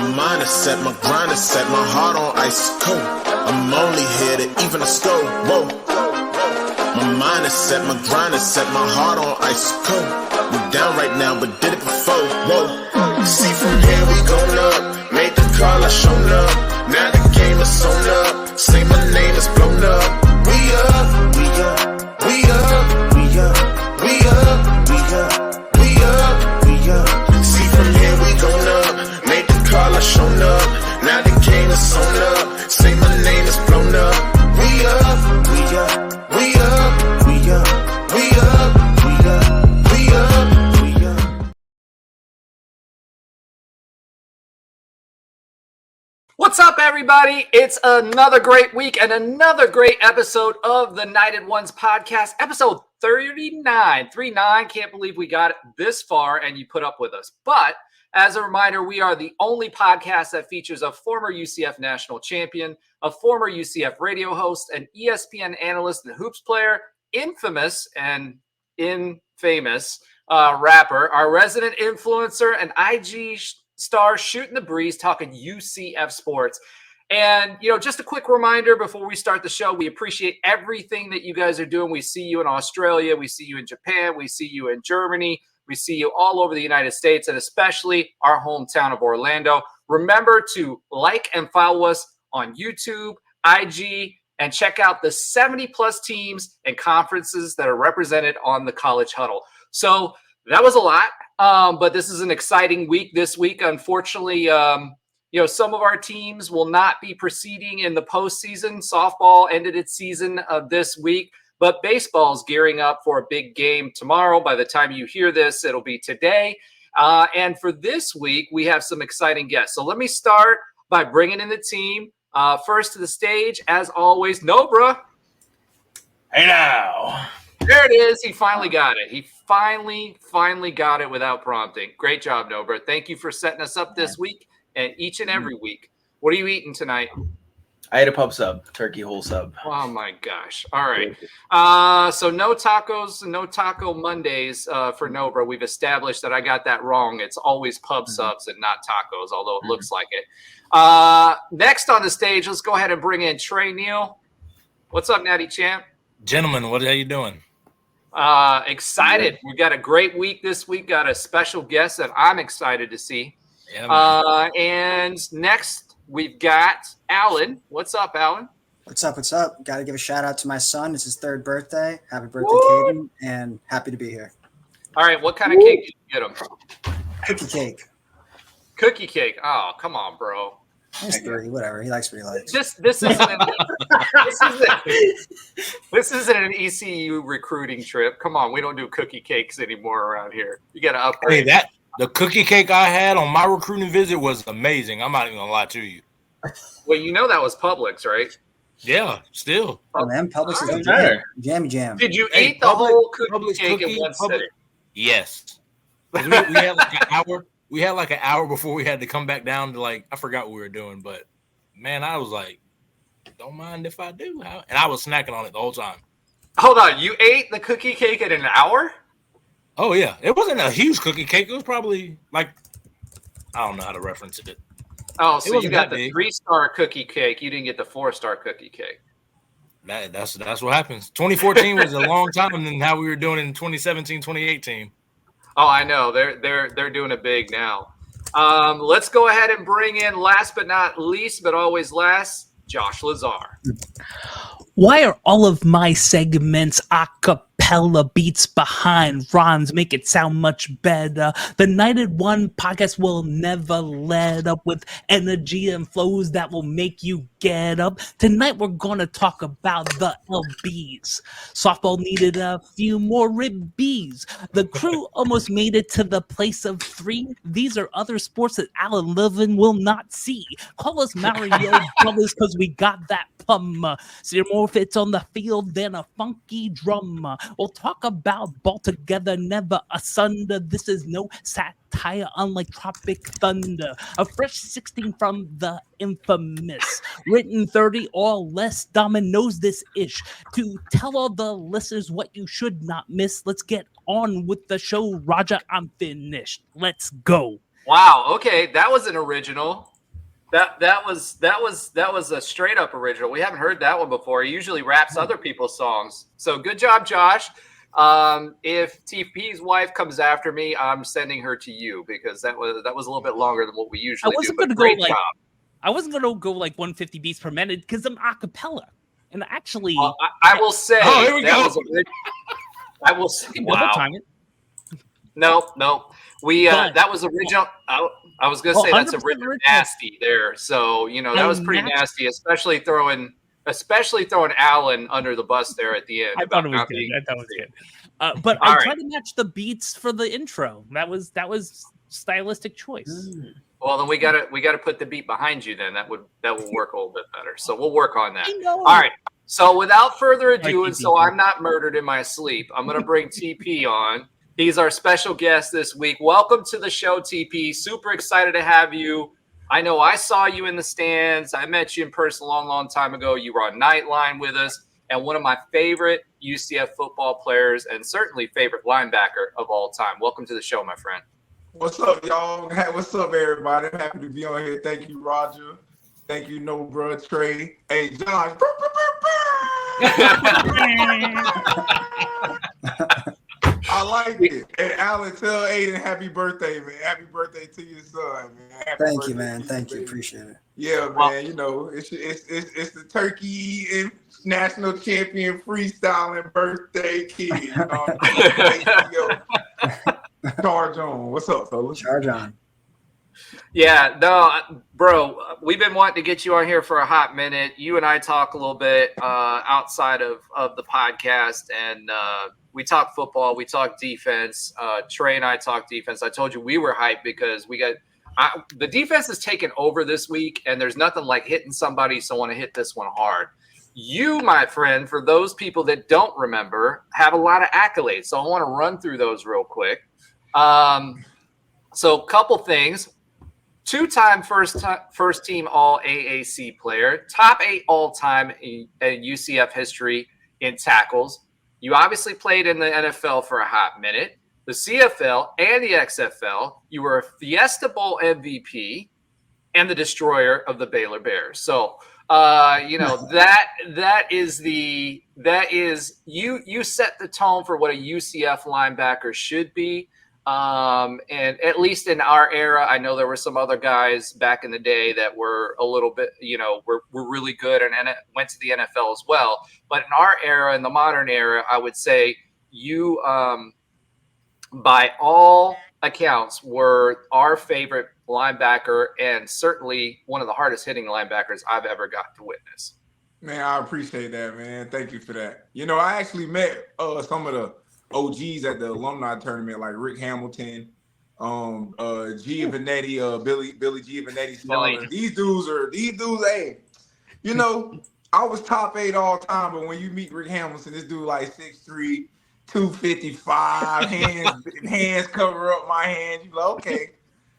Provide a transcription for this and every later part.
mind is set, my grind is set, my heart on ice cold. I'm only here to even the score. Whoa. My mind is set, my grind is set, my heart on ice cold. We down right now, but did it before. Whoa. See from here we going up. Made the call, I shown up. Now the game is sewn up. Say my name is blown up. We up, we up, we up, we up, we up, we up, we up, we up. See from here we going up. Made the call, I shown up. Now the game is sewn up. Say my name is blown up. We up, we up, we up, we up, we up, we up, we up, we up. What's up, everybody? It's another great week and another great episode of the United Ones podcast, episode 39. 39. Can't believe we got this far and you put up with us. But as a reminder, we are the only podcast that features a former UCF National Champion, a former UCF radio host, an ESPN analyst and hoops player, infamous and infamous rapper, our resident influencer, and IG star shooting the breeze, talking UCF Sports. And, you know, just a quick reminder before we start the show, we appreciate everything that you guys are doing. We see you in Australia. We see you in Japan. We see you in Germany. We see you all over the United States, and especially our hometown of Orlando. Remember to like and follow us on YouTube, IG, and check out the 70-plus teams and conferences that are represented on the College Huddle. So that was a lot, but this is an exciting week this week. Unfortunately, you know, some of our teams will not be proceeding in the postseason. Softball ended its season this week, but baseball is gearing up for a big game tomorrow. By the time you hear this, it'll be today. And for this week, we have some exciting guests. So let me start by bringing in the team. First to the stage, as always, Nobra. Hey now. There it is. He finally got it. He finally got it without prompting. Great job, Nobra. Thank you for setting us up this week and each and every week. What are you eating tonight? I ate a pub sub, turkey whole sub. Oh, my gosh. All right. So no tacos, no Taco Mondays for Nobra. We've established that I got that wrong. It's always pub subs and not tacos, although it looks like it. Next on the stage, let's go ahead and bring in Tre Neal. What's up, Natty Champ? Gentlemen, what are you doing? Excited. We got a great week this week. Got a special guest that I'm excited to see. Yeah, and next we've got Alan. What's up, Alan? What's up? What's up? Got to give a shout out to my son. It's his 3rd birthday. Happy birthday, Woo! Caden, and happy to be here. All right. What kind of cake did you get him? Cookie cake. Cookie cake. Oh, come on, bro. He's 3, whatever. He likes what he likes. This isn't an ECU recruiting trip. Come on, we don't do cookie cakes anymore around here. You got to upgrade. Hey, the cookie cake I had on my recruiting visit was amazing. I'm not even gonna lie to you. Well, you know that was Publix, right? Yeah, still. Oh, man, Publix is Sure. jammy jam. Did you eat the whole cookie cake in one Publix? sitting? Yes. We had like an hour. We had like an hour before we had to come back down to I forgot what we were doing, but man, I was like, don't mind if I do. And I was snacking on it the whole time. Hold on, you ate the cookie cake in an hour? Oh yeah, it wasn't a huge cookie cake. It was probably I don't know how to reference it. Oh, so you got the big. 3-star cookie cake. You didn't get the 4-star cookie cake. That's what happens. 2014 was a long time than how we were doing in 2017, 2018. Oh, I know. They're doing it big now. Let's go ahead and bring in, last but not least, but always last, Josh Lazar. Why are all of my segments a cappella beats behind rhymes make it sound much better? The United One podcast will never let up with energy and flows that will make you get up. Tonight we're going to talk about the LBs. Softball needed a few more ribbies. The crew almost made it to the place of 3. These are other sports that Alan Levin will not see. Call us Mario Brothers because we got that plum. See more fits on the field than a funky drum. We'll talk about ball together, never asunder. This is no satire, unlike Tropic Thunder. A fresh 16 from the infamous. Written 30 or less, dominoes this ish. To tell all the listeners what you should not miss, let's get on with the show. Roger, I'm finished. Let's go. Wow. Okay, that was an original. That was a straight up original. We haven't heard that one before. He usually raps other people's songs. So good job, Josh. If TP's wife comes after me, I'm sending her to you because that was a little bit longer than what we usually do. I wasn't gonna go like 150 beats per minute because I'm a cappella. And actually, I will say, here we go. I will say, wow. No. That was original. I was gonna say that's original nasty there. So that was pretty nasty, especially throwing Allen under the bus there at the end. I thought it was good. But I tried to match the beats for the intro. That was stylistic choice. Well, then we gotta put the beat behind you. Then that will work a little bit better. So we'll work on that. All right. So without further ado, and so I'm not murdered in my sleep, I'm gonna bring TP on. He's our special guest this week. Welcome to the show, TP. Super excited to have you. I know I saw you in the stands. I met you in person a long, long time ago. You were on Nightline with us, and one of my favorite UCF football players and certainly favorite linebacker of all time. Welcome to the show, my friend. What's up, y'all? What's up, everybody? I'm happy to be on here. Thank you, Roger. Thank you, no bro, Trey. Hey, Josh. I like it. And Alan, tell Aiden happy birthday, man. Happy birthday to your son, man. Thank you, man. Thank you. Appreciate it. Yeah, man. It's the Turkey and National Champion freestyling birthday kid. Charge on. What's up, fellas? Charge on. Yeah, no, bro, we've been wanting to get you on here for a hot minute. You and I talk a little bit outside of the podcast, and we talk football, we talk defense. Trey and I talk defense. I told you we were hyped because the defense has taken over this week, and there's nothing like hitting somebody, so I want to hit this one hard. You, my friend, for those people that don't remember, have a lot of accolades, so I want to run through those real quick. So a couple things. Two-time first-team All-AAC player, top 8 all-time in UCF history in tackles. You obviously played in the NFL for a hot minute, the CFL and the XFL. You were a Fiesta Bowl MVP and the destroyer of the Baylor Bears. So, that is you set the tone for what a UCF linebacker should be. And at least in our era, I know there were some other guys back in the day that were a little bit, were really good and went to the NFL as well. But in our era, in the modern era, I would say you, by all accounts, were our favorite linebacker and certainly one of the hardest hitting linebackers I've ever got to witness. Man, I appreciate that, man. Thank you for that. I actually met some of the OGs at the alumni tournament, like Rick Hamilton, Giovanetti, Billy Giovanetti's father. These dudes, hey, I was top 8 all time, but when you meet Rick Hamilton, this dude like 6'3", 255, hands cover up my hands. You like, okay.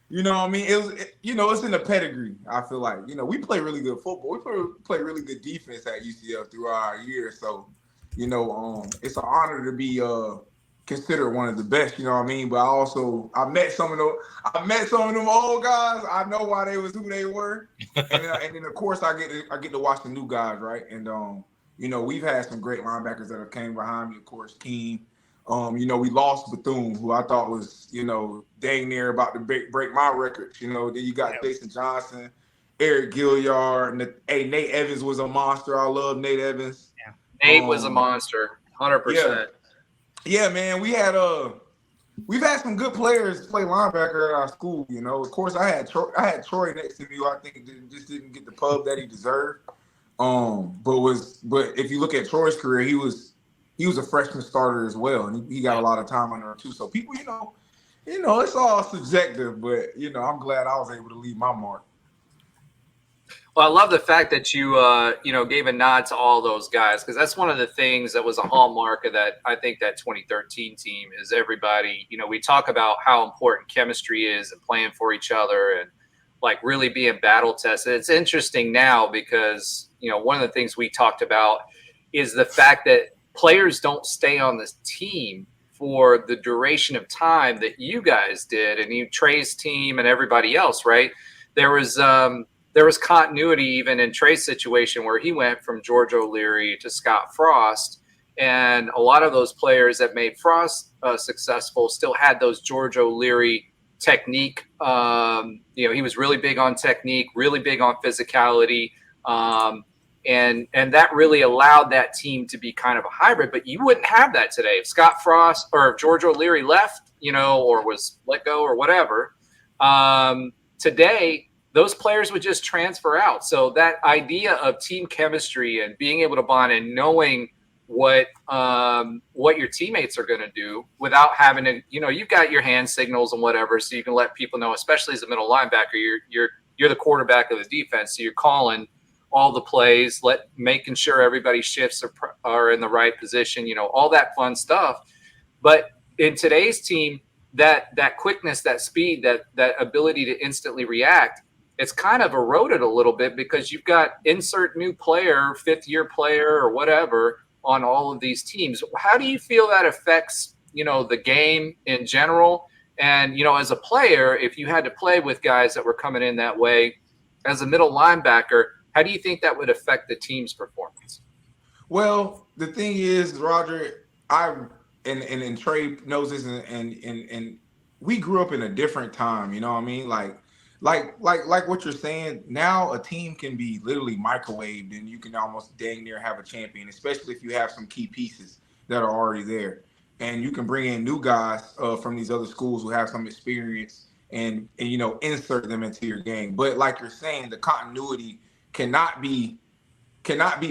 You know what I mean? It's in the pedigree, I feel like. We play really good football. We play really good defense at UCF throughout our years. So, it's an honor to be considered one of the best, you know what I mean? But I met some of them old guys. I know why they was who they were. And then of course I get to watch the new guys, right? And we've had some great linebackers that have came behind me, of course, Keem. We lost Bethune, who I thought was, dang near about to break my records. Then you got Jason Johnson, Eric Gilliard, Nate Evans was a monster. I love Nate Evans. Yeah. Nate was a monster, 100%. Yeah, man. We've had some good players play linebacker at our school. Of course, I had Troy next to me, who I think just didn't get the pub that he deserved. But if you look at Troy's career, he was a freshman starter as well, and he got a lot of time under him too. So people, it's all subjective, but I'm glad I was able to leave my mark. Well, I love the fact that you, gave a nod to all those guys, because that's one of the things that was a hallmark of that. I think that 2013 team is everybody. We talk about how important chemistry is and playing for each other and like really being battle tested. It's interesting now because one of the things we talked about is the fact that players don't stay on this team for the duration of time that you guys did, and Trey's team and everybody else, right? There there was continuity even in Tre's situation where he went from George O'Leary to Scott Frost. And a lot of those players that made Frost successful still had those George O'Leary technique. He was really big on technique, really big on physicality. And that really allowed that team to be kind of a hybrid. But you wouldn't have that today. If Scott Frost or if George O'Leary left, or was let go or whatever, today those players would just transfer out. So that idea of team chemistry and being able to bond and knowing what your teammates are going to do without having to, you've got your hand signals and whatever, so you can let people know, especially as a middle linebacker, you're the quarterback of the defense. So you're calling all the plays, making sure everybody's shifts are in the right position, all that fun stuff. But in today's team, that quickness, that speed, that ability to instantly react, it's kind of eroded a little bit because you've got insert new player, fifth-year player or whatever on all of these teams. How do you feel that affects, the game in general? And, as a player, if you had to play with guys that were coming in that way, as a middle linebacker, how do you think that would affect the team's performance? Well, the thing is, Roger, and Tre knows this, and we grew up in a different time. You know what I mean? Like what you're saying. Now a team can be literally microwaved, and you can almost dang near have a champion, especially if you have some key pieces that are already there, and you can bring in new guys from these other schools who have some experience and insert them into your game. But like you're saying, the continuity cannot be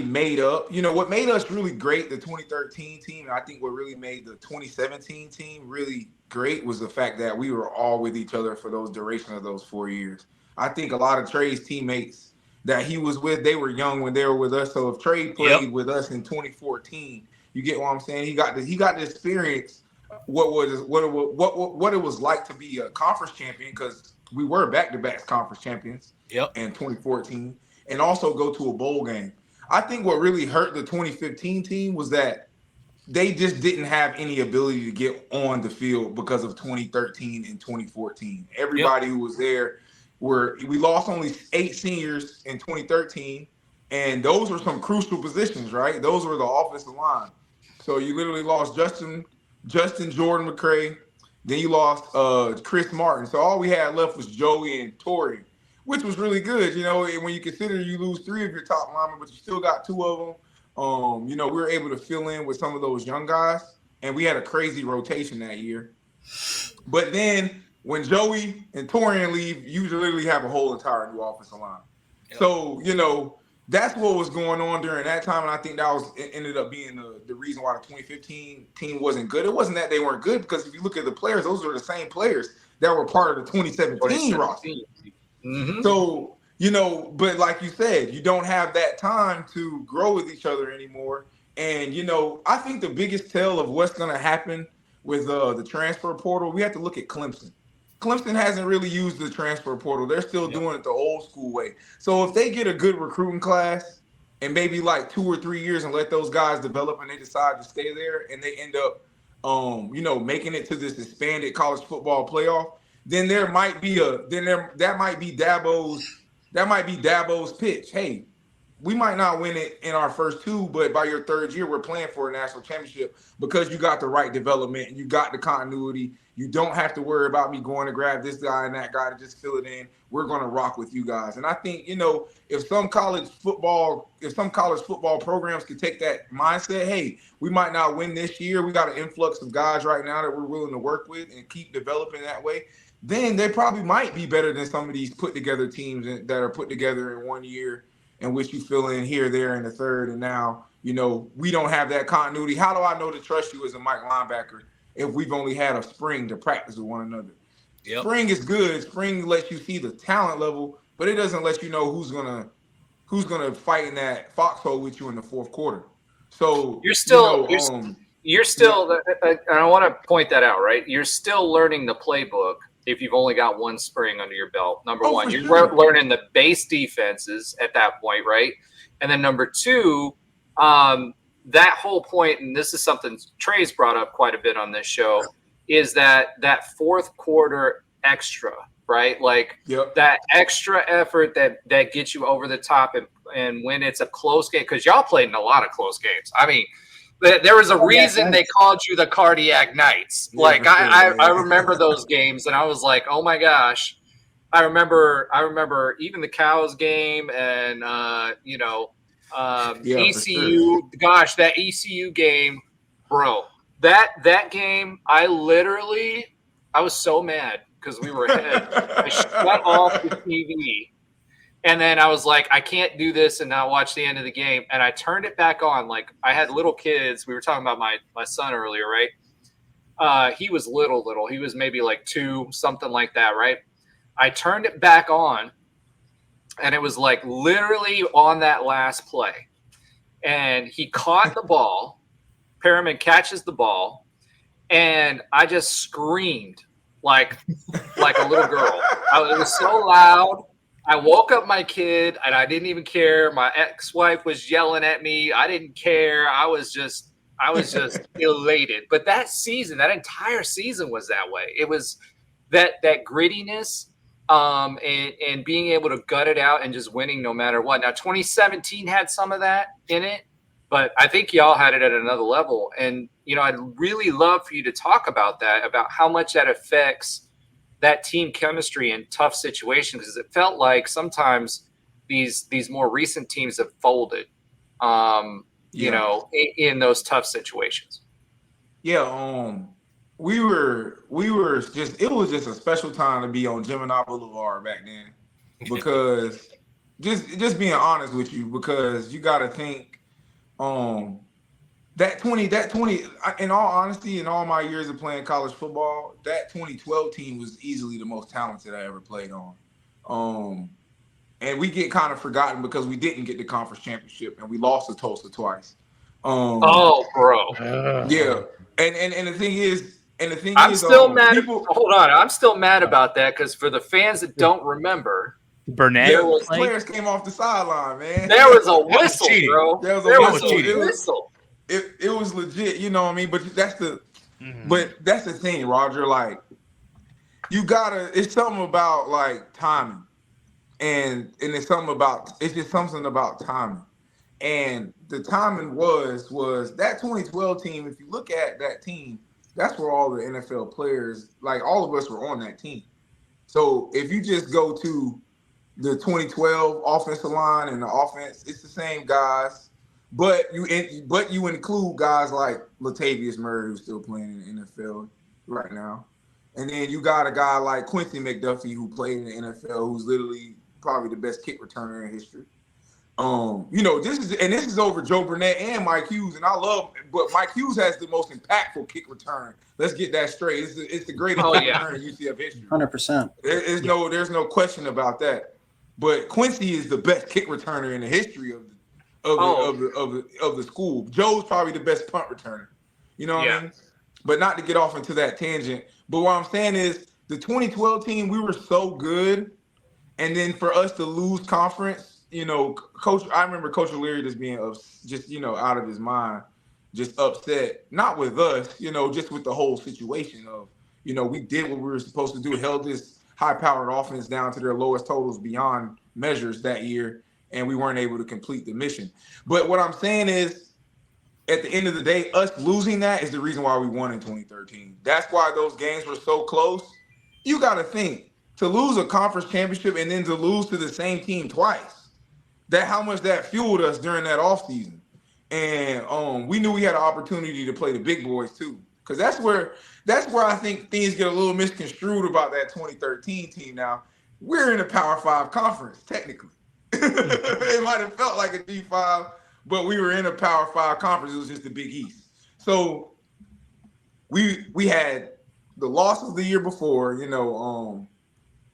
made up. What made us really great, the 2013 team, and I think what really made the 2017 team really great was the fact that we were all with each other for those duration of those 4 years. I think a lot of Tre's teammates that he was with, they were young when they were with us. So if Tre played with us in 2014, you get what I'm saying? He got to experience what it was like to be a conference champion, because we were back-to-back conference champions in 2014, and also go to a bowl game. I think what really hurt the 2015 team was that they just didn't have any ability to get on the field because of 2013 and 2014. Everybody who was there we lost only 8 seniors in 2013, and those were some crucial positions, right? Those were the offensive line. So you literally lost Justin Jordan McCray, then you lost Chris Martin. So all we had left was Joey and Torrey, which was really good, when you consider you lose 3 of your top linemen, but you still got 2 of them. We were able to fill in with some of those young guys, and we had a crazy rotation that year. But then when Joey and Torian leave, you literally have a whole entire new offensive line. Yep. So, that's what was going on during that time, and I think that ended up being the reason why the 2015 team wasn't good. It wasn't that they weren't good, because if you look at the players, those are the same players that were part of the 2017 roster. Mm-hmm. So, but like you said, you don't have that time to grow with each other anymore. And, I think the biggest tell of what's going to happen with the transfer portal, we have to look at Clemson. Clemson hasn't really used the transfer portal. They're still doing it the old school way. So if they get a good recruiting class and maybe like 2 or 3 years and let those guys develop and they decide to stay there and they end up, making it to this expanded college football playoff, then that might be Dabo's pitch. Hey, we might not win it in our first 2, but by your 3rd year, we're playing for a national championship because you got the right development and you got the continuity. You don't have to worry about me going to grab this guy and that guy to just fill it in. We're going to rock with you guys. And I think, if some college football programs could take that mindset, hey, we might not win this year. We got an influx of guys right now that we're willing to work with and keep developing that way. Then they probably might be better than some of these put together teams that are put together in 1 year, in which you fill in here, there, and the third. And now, we don't have that continuity. How do I know to trust you as a Mike linebacker if we've only had a spring to practice with one another? Yep. Spring is good. Spring lets you see the talent level, but it doesn't let you know who's gonna fight in that foxhole with you in the 4th quarter. So you're still, and I want to point that out, right? You're still learning the playbook if you've only got 1 spring under your belt. Number one, you're learning the base defenses at that point, right? And then number 2, that whole point, and this is something Tre's brought up quite a bit on this show, is that 4th quarter extra right? Like that extra effort that gets you over the top, and when it's a close game, because y'all played in a lot of close games. I mean, there was a reason they called you the Cardiac Knights. Yeah, like for sure, I remember those games, and I was like, oh my gosh. I remember even the Cows game, and ECU. Sure. Gosh, that ECU game, bro. That game, I was so mad because we were ahead. I shut off the TV, and then I was like, I can't do this and not watch the end of the game. And I turned it back on. Like, I had little kids. We were talking about my son earlier, right? He was little. He was maybe like 2, something like that, right? I turned it back on, and it was like literally on that last play. And he caught the ball. Perriman catches the ball, and I just screamed like a little girl. It was so loud. I woke up my kid, and I didn't even care. My ex-wife was yelling at me. I didn't care. I was just elated. But that entire season was that way. It was that grittiness. And being able to gut it out and just winning no matter what. Now, 2017 had some of that in it, but I think y'all had it at another level. And, I'd really love for you to talk about that, about how much that affects that team chemistry in tough situations, because it felt like sometimes these more recent teams have folded, in those tough situations. Yeah, we were just, it was just a special time to be on Gemini Boulevard back then, because just being honest with you, because you got to think that 20 in all honesty, in all my years of playing college football, that 2012 team was easily the most talented I ever played on. And we get kind of forgotten because we didn't get the conference championship and we lost to Tulsa twice. Bro. Yeah. And the thing is, I'm still mad. Hold on. I'm still mad about that, because for the fans that don't remember, Burnett, players came off the sideline, man. There was a whistle, bro. There was a whistle. It was legit, you know what I mean? But that's the thing, Roger. Like, it's something about like timing, and it's just something about timing. And the timing was that 2012 team. If you look at that team, that's where all the NFL players, like all of us, were on that team. So if you just go to the 2012 offensive line and the offense, it's the same guys, but you include guys like Latavius Murray, who's still playing in the NFL right now, and then you got a guy like Quincy McDuffie, who played in the NFL, who's literally probably the best kick returner in history. This is over Joe Burnett and Mike Hughes, and but Mike Hughes has the most impactful kick return. Let's get that straight. It's the greatest kick return in UCF history. 100%. There's no question about that. But Quincy is the best kick returner in the history of the school. Joe's probably the best punt returner. You know what I mean? But not to get off into that tangent. But what I'm saying is, the 2012 team, we were so good, and then for us to lose conference. I remember Coach Leary just being out of his mind, just upset, not with us, just with the whole situation of, we did what we were supposed to do, held this high-powered offense down to their lowest totals beyond measures that year, and we weren't able to complete the mission. But what I'm saying is, at the end of the day, us losing that is the reason why we won in 2013. That's why those games were so close. You got to think, to lose a conference championship and then to lose to the same team twice, how much that fueled us during that offseason. And we knew we had an opportunity to play the big boys too. Because that's where I think things get a little misconstrued about that 2013 team now. We're in a Power 5 conference, technically. It might have felt like a G5, but we were in a Power 5 conference. It was just the Big East. So we had the loss of the year before,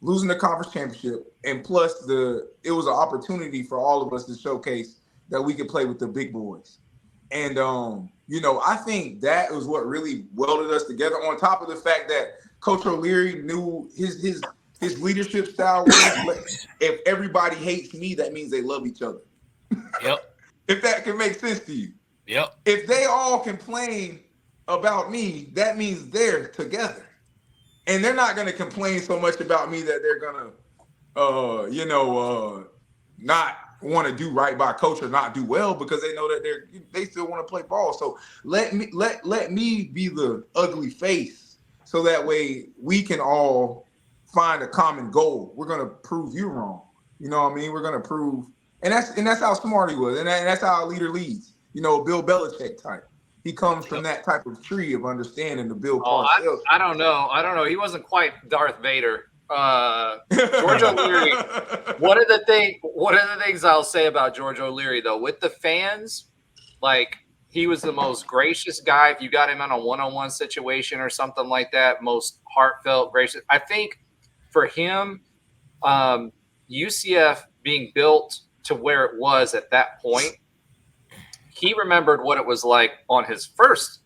losing the conference championship, and plus it was an opportunity for all of us to showcase that we could play with the big boys. And I think that was what really welded us together, on top of the fact that Coach O'Leary knew his leadership style was, if everybody hates me, that means they love each other. Yep. If that can make sense to you. Yep. If they all complain about me, that means they're together. And they're not going to complain so much about me that they're going to, not want to do right by coach or not do well, because they know that they still want to play ball. So let me be the ugly face, so that way we can all find a common goal. We're going to prove you wrong. You know what I mean? We're going to prove, and that's how smart he was, and that's how a leader leads. Bill Belichick type. He comes from that type of tree of understanding the Bill Parcells. I don't know. He wasn't quite Darth Vader. George O'Leary. One of the things I'll say about George O'Leary, though, with the fans, like, he was the most gracious guy. If you got him in a one-on-one situation or something like that, most heartfelt, gracious. I think for him, UCF being built to where it was at that point, he remembered what it was like on his first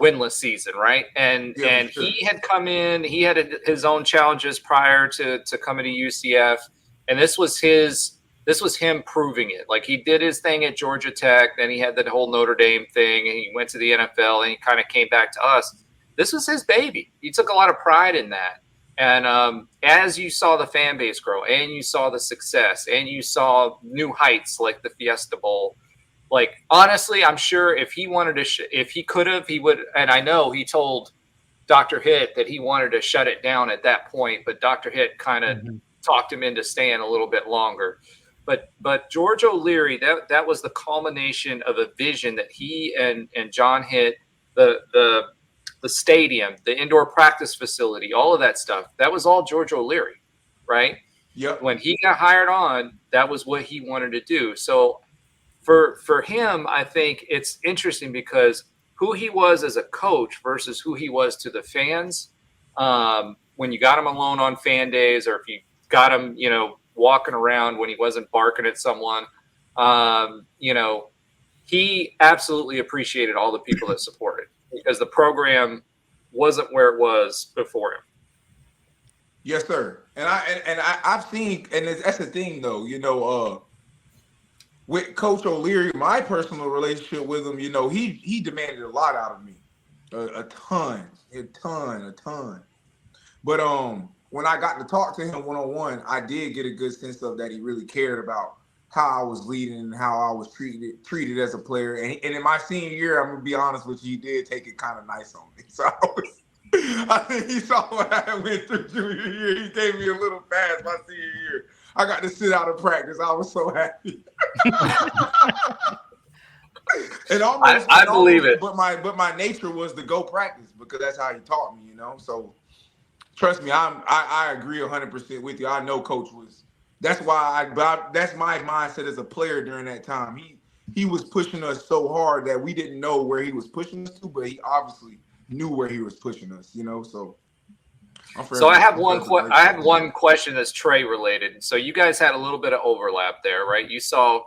winless season, right? And Sure. He had come in, he had his own challenges prior to coming to UCF, and this was him proving it. Like, he did his thing at Georgia Tech, then he had that whole Notre Dame thing, and he went to the NFL, and he kind of came back to us. This was his baby. He took a lot of pride in that. And as you saw the fan base grow, and you saw the success, and you saw new heights like the Fiesta Bowl, like, honestly, I'm sure if he wanted to, if he could have, he would. And I know he told Dr. Hitt that he wanted to shut it down at that point, but Dr. Hitt kind of talked him into staying a little bit longer. But George O'Leary, that was the culmination of a vision that he and John Hitt, the stadium, the indoor practice facility, all of that stuff, that was all George O'Leary, right? Yep. When he got hired on, that was what he wanted to do. So for him, I think it's interesting because who he was as a coach versus who he was to the fans, when you got him alone on fan days, or if you got him, walking around when he wasn't barking at someone, he absolutely appreciated all the people that supported, because the program wasn't where it was before him. Yes, sir. And I've seen, and that's the thing, though. With Coach O'Leary, my personal relationship with him, he demanded a lot out of me, a ton. But when I got to talk to him one-on-one, I did get a good sense of that he really cared about how I was leading and how I was treated as a player. And in my senior year, I'm gonna be honest with you, he did take it kind of nice on me. So I think he saw what I went through junior year. He gave me a little pass my senior year. I got to sit out of practice. I was so happy. And I believe it. But my nature was to go practice, because that's how he taught me, So trust me, I agree 100% with you. I know Coach was. That's why that's my mindset as a player during that time. He was pushing us so hard that we didn't know where he was pushing us to, but he obviously knew where he was pushing us, So I have one question that's Tre related. So you guys had a little bit of overlap there, right? You saw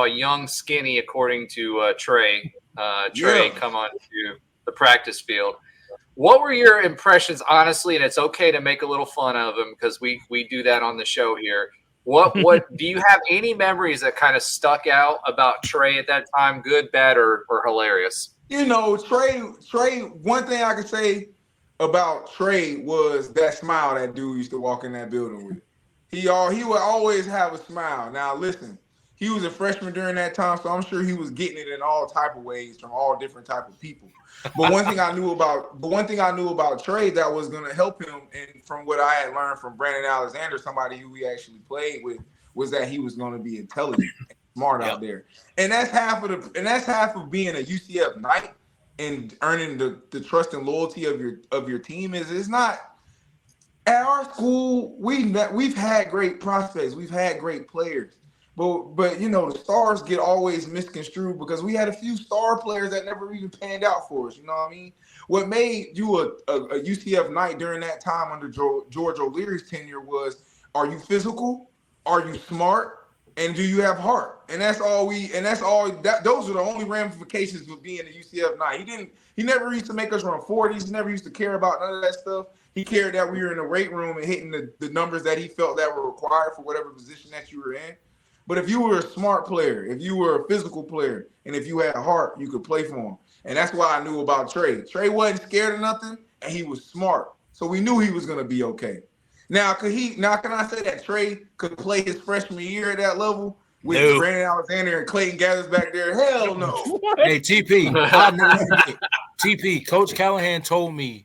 young, skinny, according to Tre come onto the practice field. What were your impressions, honestly? And it's okay to make a little fun of him, because we do that on the show here. What do you have any memories that kind of stuck out about Tre at that time, good, bad, or hilarious? Tre, one thing I could say about Tre was that smile that dude used to walk in that building with. He would always have a smile. Now, listen, he was a freshman during that time, so I'm sure he was getting it in all type of ways from all different type of people. But one thing I knew about Tre that was going to help him, and from what I had learned from Brandon Alexander, somebody who we actually played with, was that he was going to be intelligent and smart out there. And that's half of being a UCF Knight and earning the trust and loyalty of your team. It's not at our school. We've had great prospects, we've had great players, but the stars get always misconstrued, because we had a few star players that never even panned out for us. You know what I mean? What made you a UCF Knight during that time under George O'Leary's tenure was, are you physical? Are you smart? And do you have heart? And those are the only ramifications of being a UCF Knight. He never used to make us run 40s. He never used to care about none of that stuff. He cared that we were in the weight room and hitting the numbers that he felt that were required for whatever position that you were in. But if you were a smart player, if you were a physical player, and if you had heart, you could play for him. And that's why I knew about Tre. Tre wasn't scared of nothing, and he was smart. So we knew he was going to be okay. Now, can I say that Tre could play his freshman year at that level with No. Brandon Alexander and Clayton Gathers back there? Hell no. Hey, TP, I'll never forget. TP, Coach Callahan told me,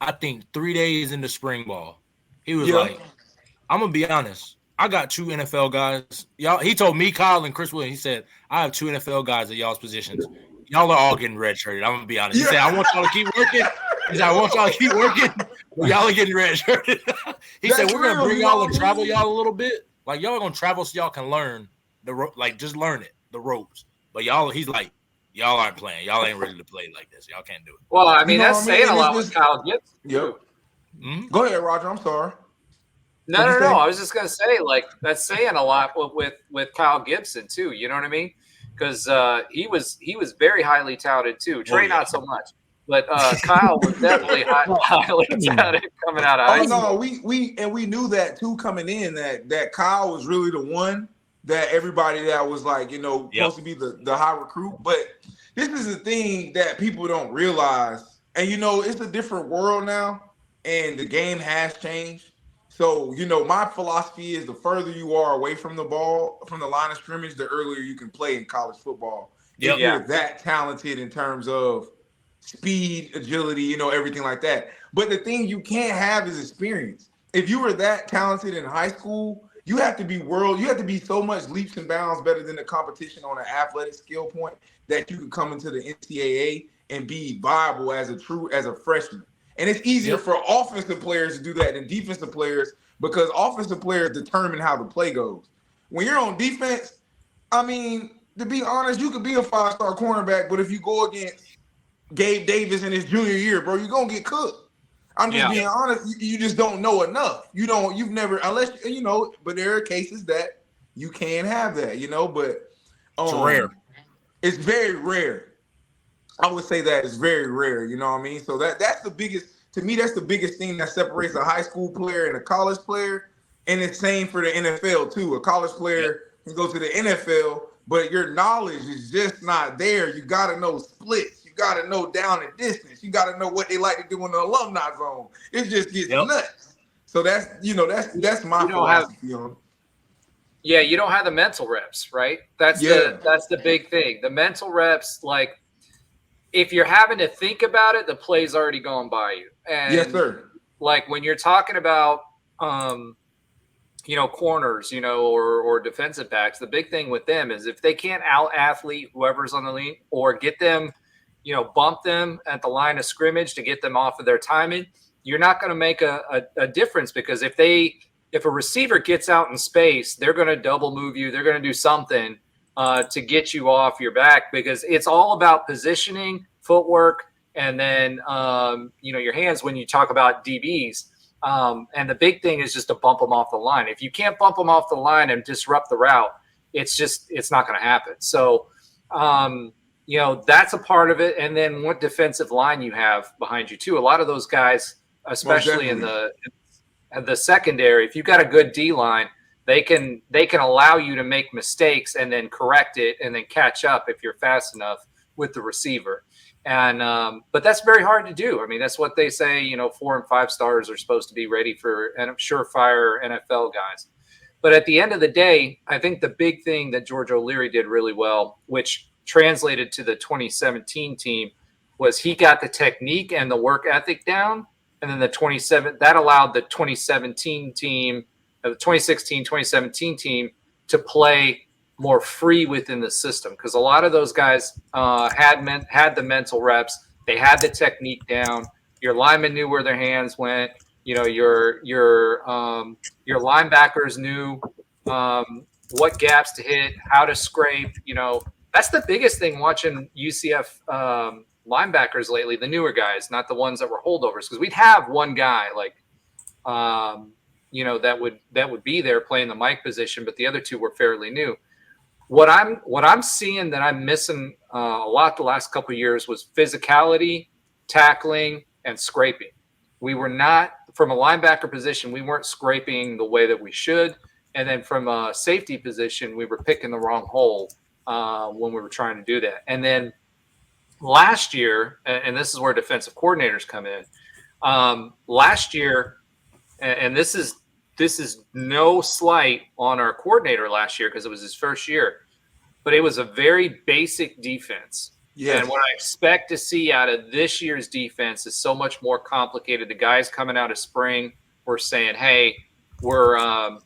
I think 3 days into spring ball, he was like, I'm going to be honest. I got 2 NFL guys. Y'all, he told me, Kyle, and Chris Williams, he said, I have 2 NFL guys at y'all's positions. Y'all are all getting redshirted. I'm going to be honest. He said, I want y'all to keep working. He said, I want y'all to keep working. But y'all are getting redshirted. He said, we're going to bring y'all and travel y'all a little bit. Like, y'all are going to travel so y'all can learn just learn it, the ropes. But he's like, y'all aren't playing. Y'all ain't ready to play like this. Y'all can't do it. Well, I mean, that's saying a lot with Kyle Gibson. Yep. Go ahead, Roger. I'm sorry. No. I was just gonna say, like, that's saying a lot with Kyle Gibson too. You know what I mean? Because he was very highly touted too. Tre not so much, but Kyle was definitely highly touted coming out of high school. No, we knew that too coming in that Kyle was really the one that everybody that was like, supposed to be the high recruit. But this is the thing that people don't realize, and it's a different world now, and the game has changed. So, my philosophy is the further you are away from the ball, from the line of scrimmage, the earlier you can play in college football. If you're that talented in terms of speed, agility, everything like that. But the thing you can't have is experience. If you were that talented in high school, you have to be so much leaps and bounds better than the competition on an athletic skill point that you can come into the NCAA and be viable as a freshman. And it's easier for offensive players to do that than defensive players because offensive players determine how the play goes. When you're on defense, I mean, to be honest, you could be a 5-star cornerback, but if you go against Gabe Davis in his junior year, bro, you're going to get cooked. I'm just being honest. You just don't know enough. You've never, unless, but there are cases that you can have that, but it's rare. It's very rare. I would say that it's very rare, you know what I mean? So that's the biggest, to me, that's the biggest thing that separates a high school player and a college player. And it's same for the NFL too. A college player can go to the NFL, but your knowledge is just not there. You got to know splits. You got to know down and distance. You got to know what they like to do in the alumni zone. It just gets nuts. So that's my philosophy on it. Yeah, you don't have the mental reps, right? That's the big thing. The mental reps, like, if you're having to think about it, the play's already gone by you. And yes, sir. Like when you're talking about, corners, or defensive backs, the big thing with them is if they can't out-athlete whoever's on the league or get them, bump them at the line of scrimmage to get them off of their timing, you're not going to make a difference because if a receiver gets out in space, they're going to double move you. They're going to do something to get you off your back because it's all about positioning, footwork, and then, your hands when you talk about DBs. And the big thing is just to bump them off the line. If you can't bump them off the line and disrupt the route, it's not going to happen. So, that's a part of it. And then what defensive line you have behind you too. A lot of those guys, especially in the secondary, if you've got a good D line, they can allow you to make mistakes and then correct it and then catch up if you're fast enough with the receiver. And but that's very hard to do. I mean, that's what they say, 4 and 5 stars are supposed to be ready for surefire NFL guys. But at the end of the day, I think the big thing that George O'Leary did really well, which translated to the 2017 team, was he got the technique and the work ethic down. And then that allowed the 2017 team, the 2016, 2017 team to play more free within the system because a lot of those guys had the mental reps. They had the technique down. Your linemen knew where their hands went. Your linebackers knew what gaps to hit, how to scrape. That's the biggest thing watching UCF linebackers lately, the newer guys, not the ones that were holdovers, because we'd have one guy like that would be there playing the Mike position, but the other two were fairly new. What I'm seeing that I'm missing a lot the last couple of years was physicality, tackling, and scraping. We were not, from a linebacker position, we weren't scraping the way that we should, and then from a safety position, we were picking the wrong hole when we were trying to do that. And then last year, and this is where defensive coordinators come in. Last year, and this is no slight on our coordinator last year because it was his first year, but it was a very basic defense. Yes. And what I expect to see out of this year's defense is so much more complicated. The guys coming out of spring were saying, hey, we're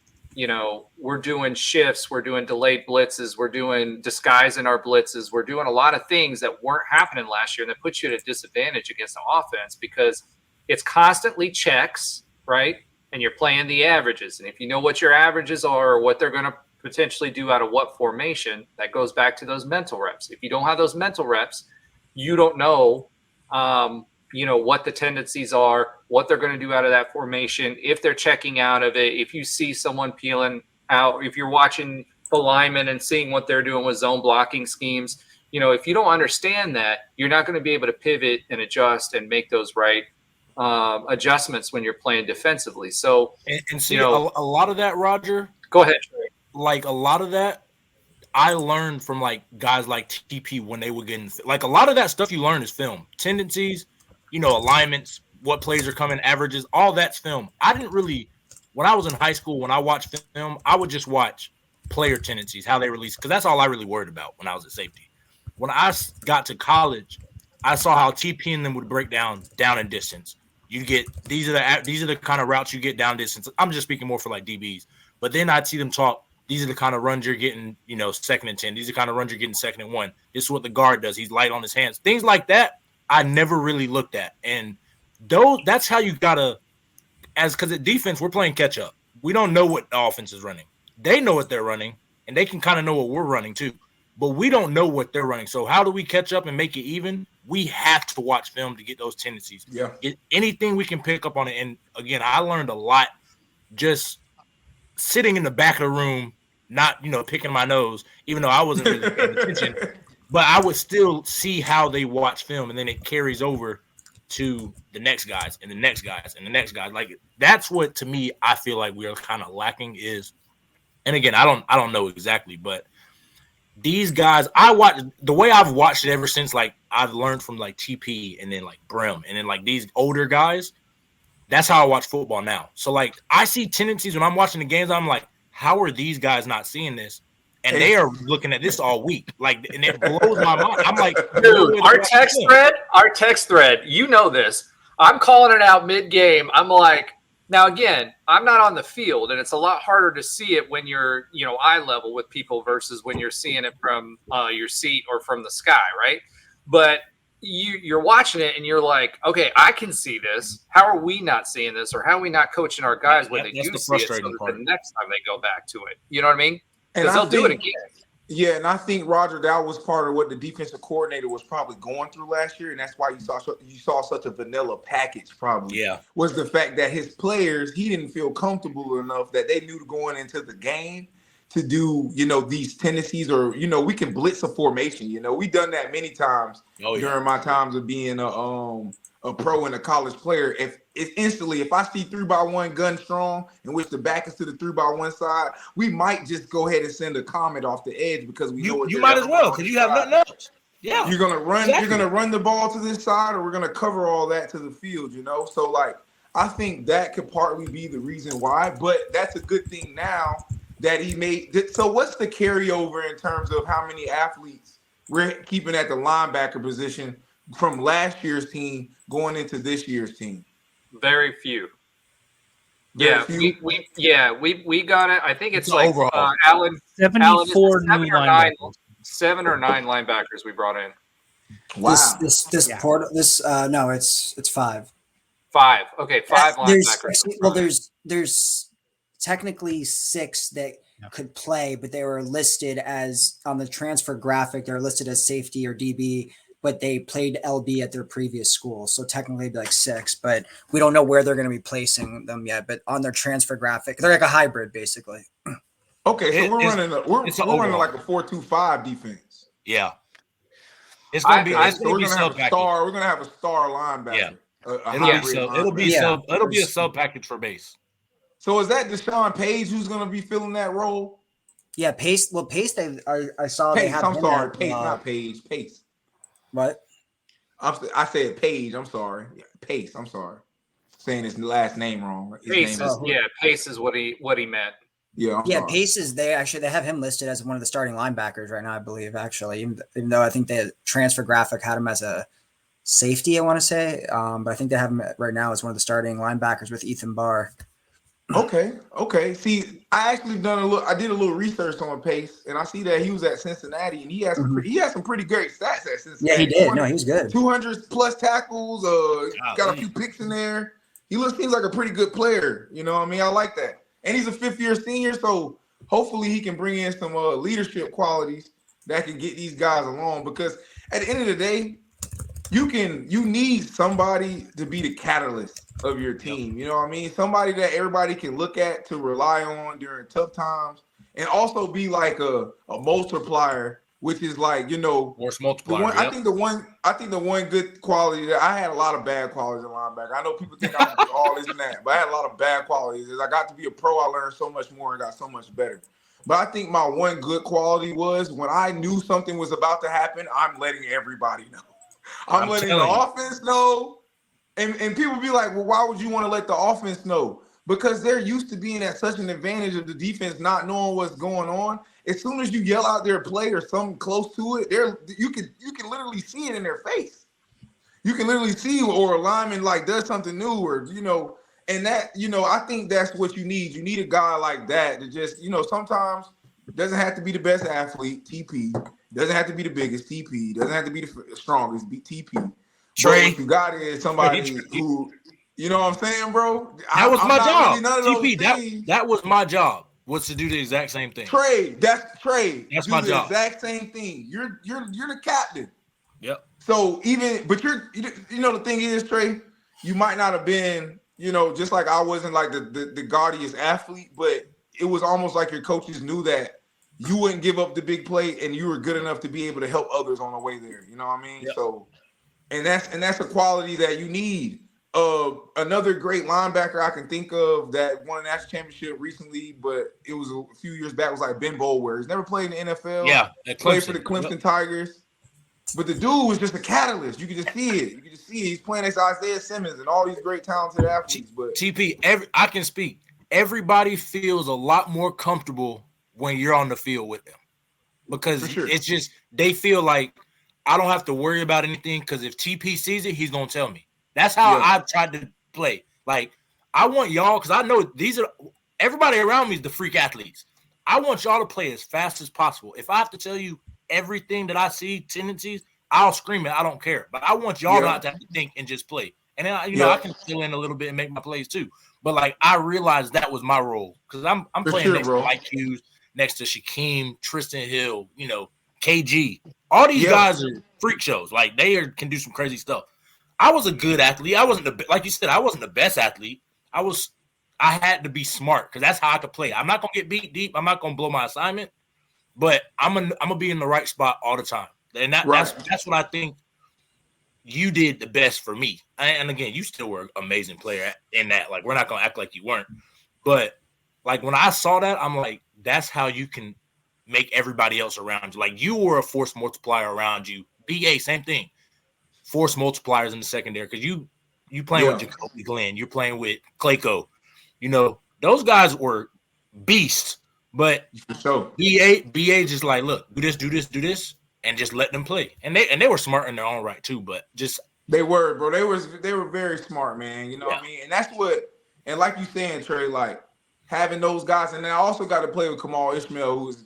doing shifts, we're doing delayed blitzes, we're doing disguising our blitzes, we're doing a lot of things that weren't happening last year, and that puts you at a disadvantage against the offense because it's constantly checks, right? And you're playing the averages. And if you know what your averages are or what they're going to potentially do out of what formation, that goes back to those mental reps. If you don't have those mental reps, you don't know, what the tendencies are, what they're going to do out of that formation, if they're checking out of it, if you see someone peeling out, if you're watching the linemen and seeing what they're doing with zone blocking schemes, if you don't understand that, you're not going to be able to pivot and adjust and make those right adjustments when you're playing defensively. So, and see, a lot of that, Roger. Go ahead. Like a lot of that, I learned from like guys like TP when they were getting like a lot of that stuff you learn is film, tendencies, alignments, what plays are coming, averages, all that's film. I didn't really, when I was in high school, when I watched film, I would just watch player tendencies, how they release, because that's all I really worried about when I was at safety. When I got to college, I saw how TP and them would break down and distance. You get these are the kind of routes you get down distance. I'm just speaking more for like DBs, but then I'd see them talk. These are the kind of runs you're getting, 2nd and 10. These are the kind of runs you're getting 2nd and 1. This is what the guard does. He's light on his hands. Things like that, I never really looked at. And that's how you gotta, because at defense we're playing catch up. We don't know what the offense is running. They know what they're running, and they can kind of know what we're running too. But we don't know what they're running. So how do we catch up and make it even? We have to watch film to get those tendencies. Yeah. Get anything we can pick up on it. And again, I learned a lot just sitting in the back of the room, not, picking my nose, even though I wasn't really paying attention, but I would still see how they watch film, and then it carries over to the next guys and the next guys and the next guys. Like that's what, to me, I feel like we are kind of lacking is, and again, I don't know exactly, but these guys, the way I've watched it ever since, like I've learned from like TP and then like Brim and then like these older guys. That's how I watch football now. So, like, I see tendencies when I'm watching the games. I'm like, how are these guys not seeing this? And they are looking at this all week. Like, and it blows my mind. I'm like, dude, our text thread, you know this. I'm calling it out mid-game. I'm like, now, again, I'm not on the field, and it's a lot harder to see it when you're, eye level with people versus when you're seeing it from your seat or from the sky, right? But you're watching it and you're like, okay, I can see this. How are we not seeing this? Or how are we not coaching our guys when they do see it so that the next time they go back to it? You know what I mean? Because they'll do it again. Yeah, and I think, Roger, that was part of what the defensive coordinator was probably going through last year, and that's why you saw such a vanilla package probably. Yeah. Was the fact that his players, he didn't feel comfortable enough that they knew going into the game to do, these tendencies or, we can blitz a formation. We've done that many times during my times of being a pro and a college player. If I see 3x1 gun strong in which the back is to the 3x1 side, we might just go ahead and send a comment off the edge because we know you might as well because you have nothing else. Yeah, you're gonna run. Exactly. You're gonna run the ball to this side, or we're gonna cover all that to the field. So like I think that could partly be the reason why. But that's a good thing now that he made. So what's the carryover in terms of how many athletes we're keeping at the linebacker position from last year's team going into this year's team? Very few. We got it. I think it's like Alan 74 new linebackers. 7 or 9 linebackers we brought in. Wow. It's 5. 5. Okay, 5 linebackers. There's technically 6 that could play, but they were listed as on the transfer graphic. They're listed as safety or DB, but they played LB at their previous school. So technically it'd be like 6, but we don't know where they're going to be placing them yet. But on their transfer graphic, they're like a hybrid basically. Okay, so we're running like a 4-2-5 defense. Yeah. It's going to be we're going to have a star linebacker. Yeah. It'll be a sub package for base. So is that Deshaun Page who's going to be filling that role? Yeah, Pace. Well, Pace. I saw Pace, they have. I'm sorry, Pace, not Page. Pace. What? I said Page. I'm sorry. Pace. I'm sorry. Saying his last name wrong. His Pace name is, Pace is what he meant. Yeah, I'm Yeah, sorry. Pace is they have him listed as one of the starting linebackers right now, I believe, actually, even though I think the transfer graphic had him as a safety, I want to say. But I think they have him right now as one of the starting linebackers with Ethan Barr. Okay. See, I actually I did a little research on Pace, and I see that he was at Cincinnati, and he has some pretty great stats at Cincinnati. Yeah, he did. No, he was good. 200 plus tackles. Got a few picks in there. He seems like a pretty good player. You know what I mean? I like that. And he's a fifth-year senior, so hopefully he can bring in some leadership qualities that can get these guys along. Because at the end of the day, you need somebody to be the catalyst of your team. You know what I mean? Somebody that everybody can look at to rely on during tough times, and also be like a multiplier, which is like, force multiplier. I think the one good quality that I had a lot of bad qualities in linebacker. I know people think I'm all this and that, but I had a lot of bad qualities. As I got to be a pro, I learned so much more and got so much better. But I think my one good quality was when I knew something was about to happen, I'm letting everybody know. I'm letting the offense know. And people be like, well, why would you want to let the offense know? Because they're used to being at such an advantage of the defense not knowing what's going on. As soon as you yell out their play or something close to it, you can literally see it in their face. You can literally see, or a lineman like does something new, or and that I think that's what you need. You need a guy like that to just sometimes doesn't have to be the best athlete, TP. Doesn't have to be the biggest, TP. Doesn't have to be the strongest, TP. Tre. What you got is somebody who, you know what I'm saying, bro? That was my job. Really TP, that was my job. Was to do the exact same thing. Tre. That's my job. Exact same thing. You're the captain. Yep. So the thing is, Tre, you might not have been, just like I wasn't like the gaudiest athlete, but it was almost like your coaches knew that you wouldn't give up the big play and you were good enough to be able to help others on the way there. You know what I mean? Yep. So, and that's a quality that you need. Another great linebacker I can think of that won a national championship recently, but it was a few years back, was like Ben Boulware. He's never played in the NFL. Yeah, played for the Clemson Tigers. But the dude was just a catalyst. You could just see it. He's playing next to Isaiah Simmons and all these great talented athletes. But TP, I can speak. Everybody feels a lot more comfortable when you're on the field with them, because it's just they feel like I don't have to worry about anything, because if TP sees it, he's gonna tell me. That's how I've tried to play. Like, I want y'all, because I know everybody around me is the freak athletes. I want y'all to play as fast as possible. If I have to tell you everything that I see, tendencies, I'll scream it. I don't care. But I want y'all not to have to think and just play. And then, I can fill in a little bit and make my plays too. But, like, I realized that was my role, because I'm playing next to Mike Hughes, next to Shaquem, Tristan Hill, KG. All these guys are freak shows. Like, can do some crazy stuff. I was a good athlete. I wasn't like you said, I wasn't the best athlete. I had to be smart, because that's how I could play. I'm not gonna get beat deep. I'm not gonna blow my assignment, but I'm gonna be in the right spot all the time. And that's what I think you did the best for me. And again, you still were an amazing player in that. Like, we're not gonna act like you weren't. But like, when I saw that, I'm like, that's how you can make everybody else around you. Like, you were a force multiplier around you. BA, same thing. Force multipliers in the secondary, because you playing with Jacoby Glenn, you're playing with Clayco. Those guys were beasts, but BA just like, look, do this, and just let them play. And they were smart in their own right too, but just they were, bro. They were very smart, man. You know what I mean? And that's and like you saying, Tre, like having those guys, and then I also got to play with Kamal Ishmael, who's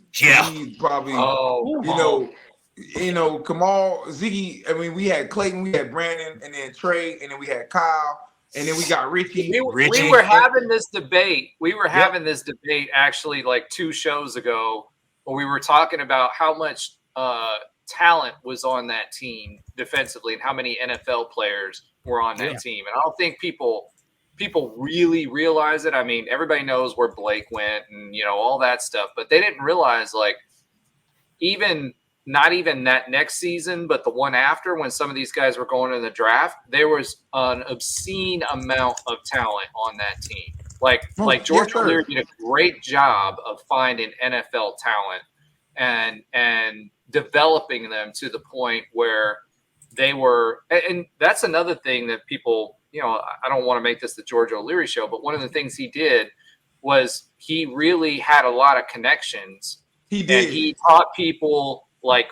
probably Kamal, Ziggy. I mean, we had Clayton, we had Brandon, and then Tre, and then we had Kyle, and then we got Richie. We were having this debate. We were having this debate actually like 2 shows ago, where we were talking about how much talent was on that team defensively and how many NFL players were on that team. And I don't think people really realize it. I mean, everybody knows where Blake went and, all that stuff, but they didn't realize, like, not even that next season, but the one after, when some of these guys were going in the draft, there was an obscene amount of talent on that team. Like George Leary did a great job of finding NFL talent and developing them to the point where they were, and that's another thing that people, I don't want to make this the George O'Leary show, but one of the things he did was he really had a lot of connections. He did. And he taught people like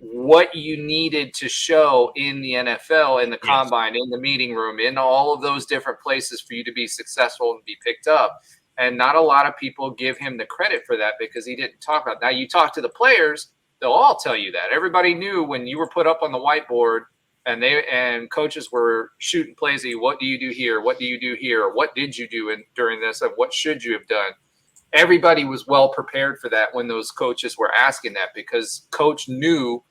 what you needed to show in the NFL, in the combine, in the meeting room, in all of those different places for you to be successful and be picked up. And not a lot of people give him the credit for that because he didn't talk about it. Now you talk to the players, they'll all tell you that. Everybody knew when you were put up on the whiteboard and coaches were shooting plays at you, what do you do here? What do you do here? What did you do during this? And what should you have done? Everybody was well prepared for that when those coaches were asking that, because coach knew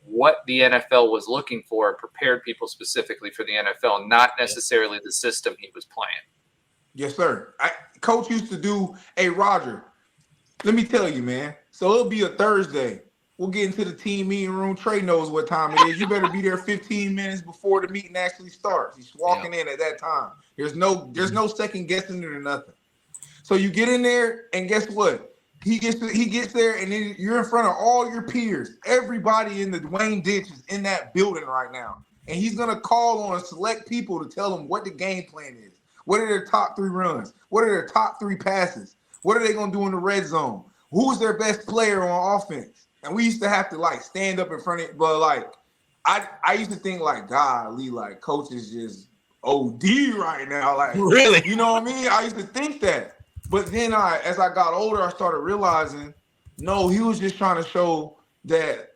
what the NFL was looking for and prepared people specifically for the NFL, not necessarily the system he was playing. Yes, sir. Coach used to do, hey, Roger, let me tell you, man. So it'll be a Thursday. We'll get into the team meeting room. Tre knows what time it is. You better be there 15 minutes before the meeting actually starts. He's walking in at that time. There's no second guessing it or nothing. So you get in there, and guess what? He gets there, and then you're in front of all your peers. Everybody in the Dwayne Ditch is in that building right now. And he's going to call on select people to tell them what the game plan is. What are their top 3 runs? What are their top 3 passes? What are they going to do in the red zone? Who's their best player on offense? And we used to have to like stand up in front of it, but like I used to think like, golly, like coach is just OD right now. Like really, you know what I mean? I used to think that. But then as I got older, I started realizing, no, he was just trying to show that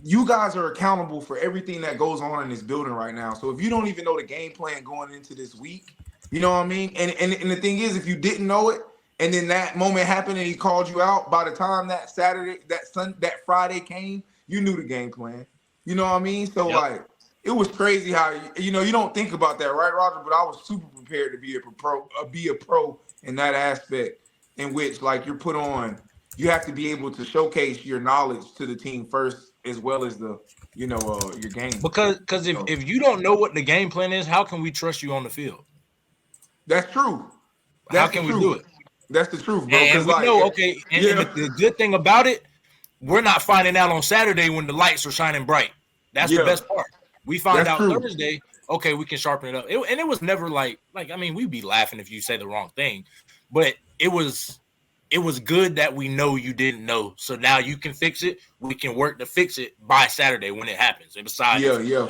you guys are accountable for everything that goes on in this building right now. So if you don't even know the game plan going into this week, you know what I mean? And the thing is, if you didn't know it, and then that moment happened and he called you out, by the time that Saturday, that Friday came, you knew the game plan. You know what I mean? So like, it was crazy how, you don't think about that, right, Roger? But I was super prepared to be a pro in that aspect, in which like you're put on, you have to be able to showcase your knowledge to the team first, as well as the, your game. Because if you don't know what the game plan is, how can we trust you on the field? That's true. How can we do it? That's the truth, bro. And we know, okay, and the good thing about it, we're not finding out on Saturday when the lights are shining bright. That's the best part. We find out Thursday, okay, we can sharpen it up. And it was never like, I mean, we'd be laughing if you say the wrong thing, but it was good that we know you didn't know. So now you can fix it. We can work to fix it by Saturday when it happens. And besides,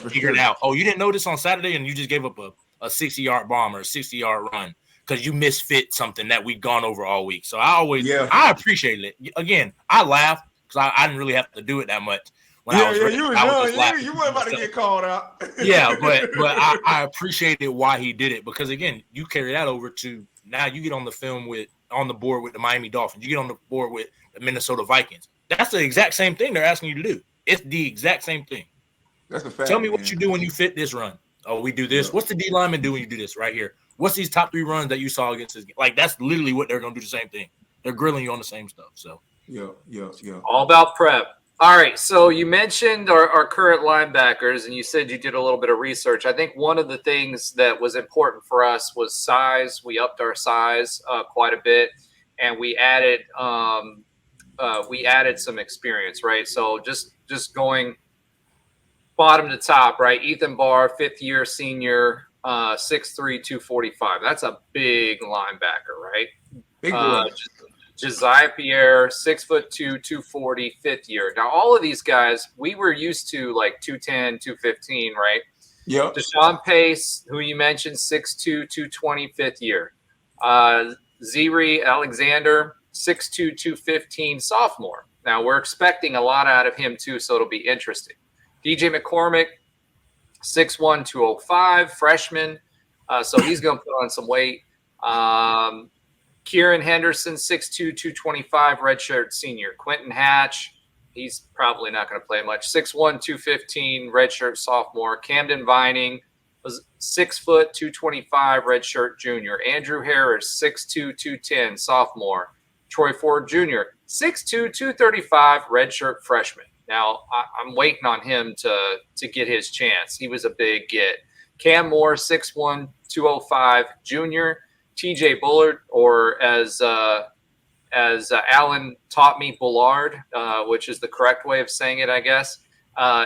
figuring out, oh, you didn't know this on Saturday and you just gave up a 60-yard bomb or a 60-yard run because you misfit something that we've gone over all week. So I appreciated it. Again, I laughed because I didn't really have to do it that much. When I was you weren't about to get called out. but I appreciated why he did it, because again, you carry that over to now you get on the board with the Miami Dolphins. You get on the board with the Minnesota Vikings. That's the exact same thing they're asking you to do. It's the exact same thing. That's a fact. Tell me what you do when you fit this run. Oh, we do this. What's the D lineman do when you do this right here? What's these top 3 runs that you saw against this game? Like, that's literally what they're going to do, the same thing. They're grilling you on the same stuff. So, yeah. All about prep. All right. So you mentioned our current linebackers, and you said you did a little bit of research. I think one of the things that was important for us was size. We upped our size quite a bit, and we added some experience, right? So just going bottom to top, right? Ethan Barr, 5th-year senior, 6'3", 245. That's a big linebacker, right? Big boy. Josiah Pierre, 6'2", 240, 5th year. Now, all of these guys, we were used to like 210, 215, right? Yep. Deshaun Pace, who you mentioned, 6'2", 220, 5th year. Leary Alexander, 6'2", 215, sophomore. Now, we're expecting a lot out of him too, so it'll be interesting. DJ McCormick, 6'1", 205, freshman. So he's going to put on some weight. Kieran Henderson, 6'2", 225, redshirt senior. Quentin Hatch, he's probably not going to play much. 6'1", 215, redshirt sophomore. Camden Vining was 6 foot, 225, redshirt junior. Andrew Harris, 6'2", 210, sophomore. Troy Ford Jr., 6'2", 235, redshirt freshman. Now, I'm waiting on him to get his chance. He was a big get. Cam Moore, 6'1", 205, junior. TJ Bullard, or as Alan taught me, Bullard, which is the correct way of saying it, I guess.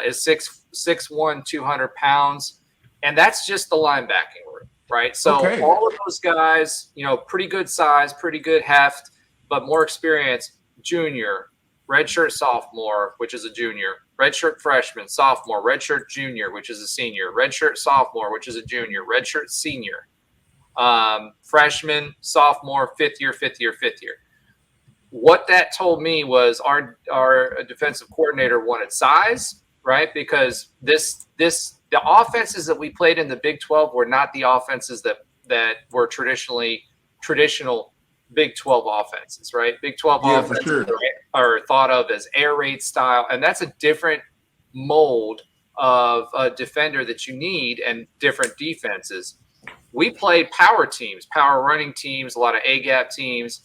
is 6'1", 200 pounds. And that's just the linebacking room, right? So all of those guys, pretty good size, pretty good heft, but more experience. Junior, redshirt sophomore, which is a junior, redshirt freshman, sophomore, redshirt junior, which is a senior, redshirt sophomore, which is a junior, redshirt senior, freshman, sophomore, fifth year. What that told me was our defensive coordinator wanted size, right? Because the offenses that we played in the Big 12 were not the offenses that were traditional Big 12 offenses, right? Big 12 offenses are thought of as air raid style, and that's a different mold of a defender that you need and different defenses. We played power teams, power running teams, a lot of A-gap teams.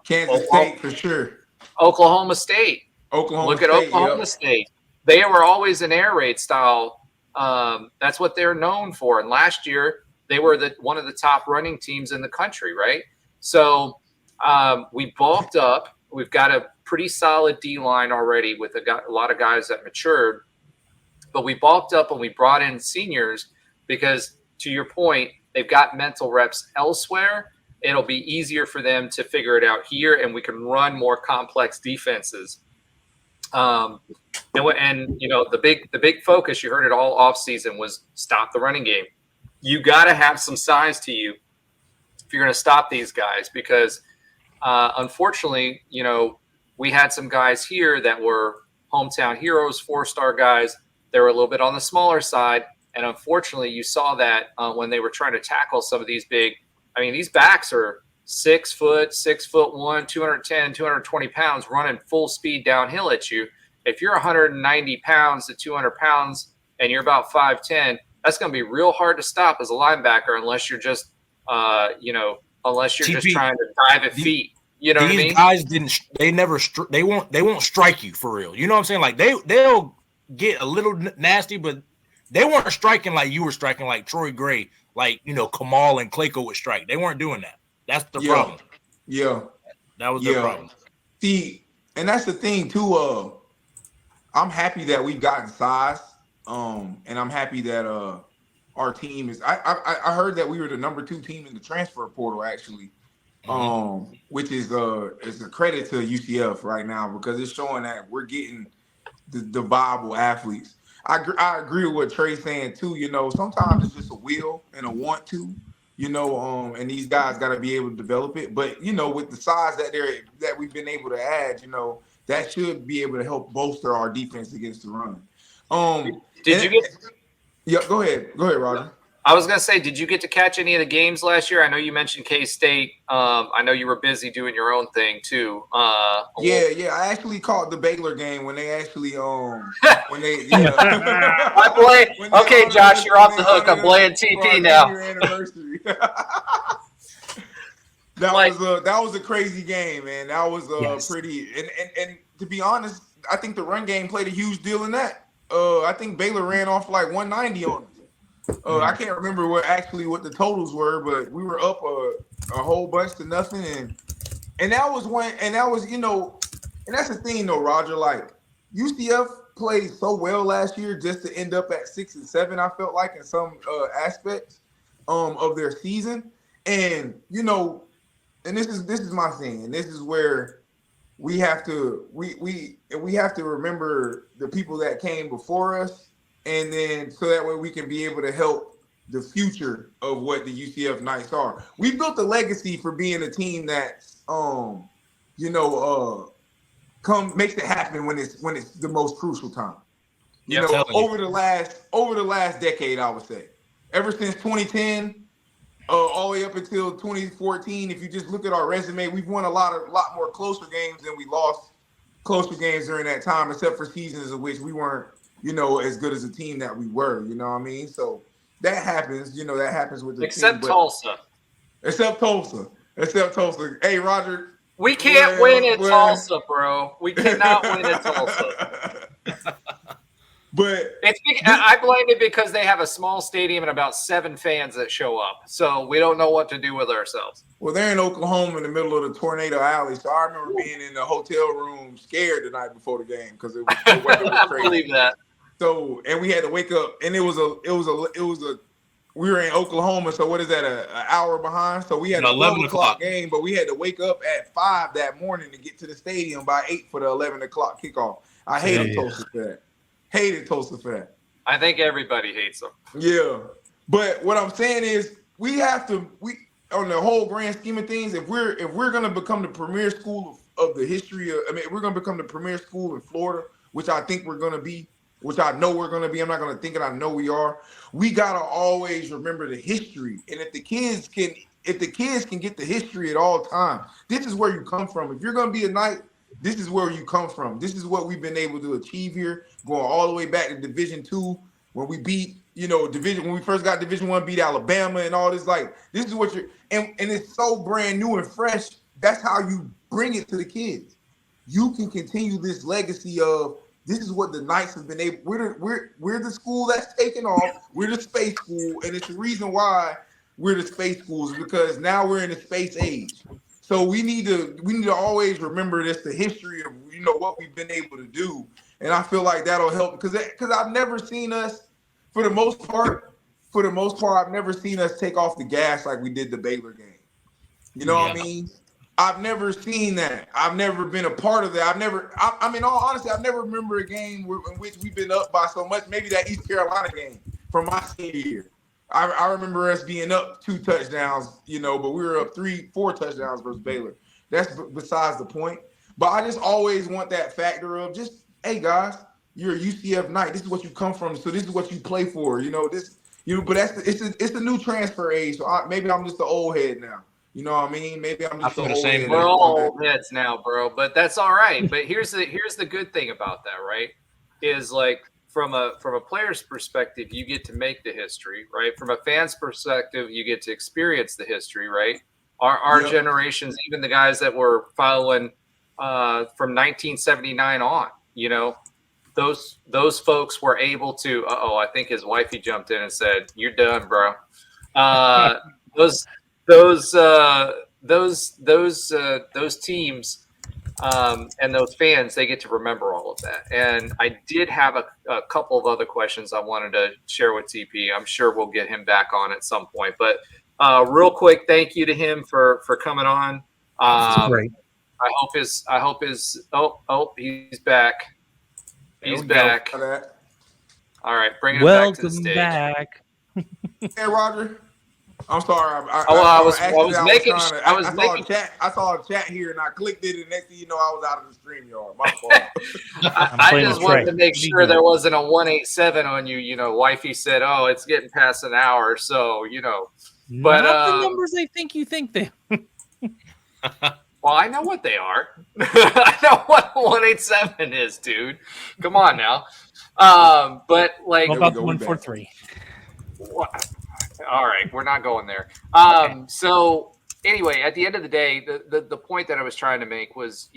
Kansas State for sure. Oklahoma State. Look at Oklahoma State. They were always an air raid style. That's what they're known for. And last year, they were one of the top running teams in the country, right? So we bulked up. We've got a pretty solid D-line already with a lot of guys that matured. But we bulked up and we brought in seniors because, to your point, they've got mental reps elsewhere. It'll be easier for them to figure it out here, and we can run more complex defenses. The big focus, you heard it all off season, was stop the running game. You got to have some size to you if you're going to stop these guys, because unfortunately, we had some guys here that were hometown heroes, 4-star guys. They were a little bit on the smaller side, and unfortunately, you saw that when they were trying to tackle some of these big. I mean, these backs are 6 foot, 6'1", 210, 220 pounds, running full speed downhill at you. If you're 190 pounds to 200 pounds and you're about 5'10", that's going to be real hard to stop as a linebacker unless you're just, just trying to dive at feet. You know what I mean? These guys they won't strike you for real. You know what I'm saying? Like they'll get a little nasty, but they weren't striking like you were striking, like Troy Gray, like Kamal and Clayco would strike. They weren't doing that. That's the problem. Yeah, that was the problem. See, and that's the thing too. I'm happy that we've gotten size, and I'm happy that our team is. I heard that we were the number 2 team in the transfer portal actually, which is a credit to UCF right now because it's showing that we're getting the viable athletes. I agree with what Tre's saying too. Sometimes it's just a will and a want to. And these guys got to be able to develop it. But with the size that we've been able to add, that should be able to help bolster our defense against the run. Yeah, go ahead, Roger. I was gonna say, did you get to catch any of the games last year? I know you mentioned K-State. I know you were busy doing your own thing too. Yeah. I actually caught the Baylor game when they actually when they. I blame. Okay, Josh, you're off the hook. I'm blaming TP now. Anniversary. That was a crazy game, man. That was pretty. And to be honest, I think the run game played a huge deal in that. I think Baylor ran off like 190 on us. I can't remember what the totals were, but we were up a whole bunch to nothing, and that was and that's the thing though, Roger. Like UCF played so well last year just to end up at 6 and 7. I felt like in some aspects of their season, and and this is my thing, and this is where we have to remember the people that came before us. And then so that way we can be able to help the future of what the UCF Knights are. We built a legacy for being a team that makes it happen when it's the most crucial time. Over the last decade, I would say. Ever since 2010, all the way up until 2014, if you just look at our resume, we've won a lot more closer games than we lost closer games during that time, except for seasons of which we weren't as good as a team that we were, you know what I mean? So that happens, that happens with the except team. Tulsa. Except Tulsa. Hey, Roger. We can't win at Tulsa, bro. We cannot win at Tulsa. But I blame it because they have a small stadium and about 7 fans that show up. So we don't know what to do with ourselves. Well, they're in Oklahoma in the middle of the tornado alley. So I remember being in the hotel room scared the night before the game because the weather was crazy. I believe that. So, and we had to wake up, and we were in Oklahoma. So what is that? An hour behind. So we had an 11 o'clock game, but we had to wake up at 5 that morning to get to the stadium by 8 for the 11 o'clock kickoff. I hated Tulsa for that. Hated Tulsa for that. I think everybody hates them. Yeah, but what I'm saying is we on the whole grand scheme of things, if we're gonna become the premier school of the history of, we're gonna become the premier school in Florida, which I think we're gonna be, which I know we're gonna be. I'm not gonna think it. I know we are. We gotta always remember the history, and if the kids can get the history at all times, this is where you come from. If you're gonna be a Knight, this is where you come from. This is what we've been able to achieve here, going all the way back to Division II when we beat, when we first got Division I, beat Alabama and all this. Like, this is what and it's so brand new and fresh. That's how you bring it to the kids. You can continue this legacy of this is what the Knights have been able. We're the school that's taken off. We're the space school, and it's the reason why we're the space schools, because now we're in the space age. So we need to always remember this, the history of what we've been able to do, and I feel like that'll help because I've never seen us, for the most part, I've never seen us take off the gas like we did the Baylor game. You know what I mean? I've never seen that. I've never been a part of that. In all honesty, I've never remember a game in which we've been up by so much. Maybe that East Carolina game from my senior year. I remember us being up 2 touchdowns, but we were up 3-4 touchdowns versus Baylor. That's besides the point. But I just always want that factor of just, hey guys, you're a UCF Knight. This is what you come from. So this is what you play for. But it's a new transfer age. So maybe I'm just the old head now. You know what I mean? Maybe I'm just the old head. We're all old heads now, bro. But that's all right. But here's the good thing about that, right? Is like, from a player's perspective, you get to make the history, right? From a fan's perspective, you get to experience the history, right? Our generations, even the guys that were following from 1979 on, those folks were able to. I think his wifey jumped in and said, "You're done, bro." Those teams. And those fans, they get to remember all of that. And I did have a couple of other questions I wanted to share with TP. I'm sure we'll get him back on at some point. But real quick, thank you to him for coming on. Great. I hope his he's back. He's back. All right, bringing him back to the stage. Welcome back. Hey, Roger. I'm sorry. I saw a chat here and I clicked it, and next thing you know, I was out of the StreamYard. My fault. I just wanted to make sure there wasn't a 187 on you. Wifey said, "Oh, it's getting past an hour," so But not the numbers I think you think they. Well, I know what they are. I know what 187 is, dude. Come on now. But like, what about 143? All right, we're not going there. So anyway, at the end of the day, the point that I was trying to make was,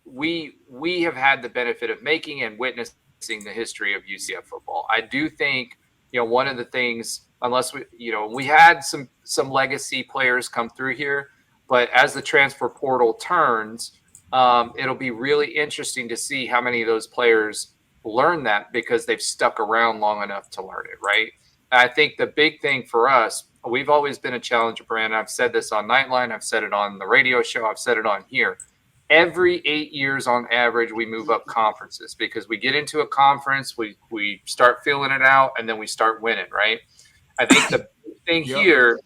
we have had the benefit of making and witnessing the history of UCF football. I do think, one of the things, unless we had some legacy players come through here, but as the transfer portal turns, it'll be really interesting to see how many of those players learn that because they've stuck around long enough to learn it, right? I think the big thing for us, we've always been a challenger brand. I've said this on Nightline. I've said it on the radio show. I've said it on here. Every 8 years on average, we move up conferences because we get into a conference, we start feeling it out, and then we start winning, right? I think the big thing here,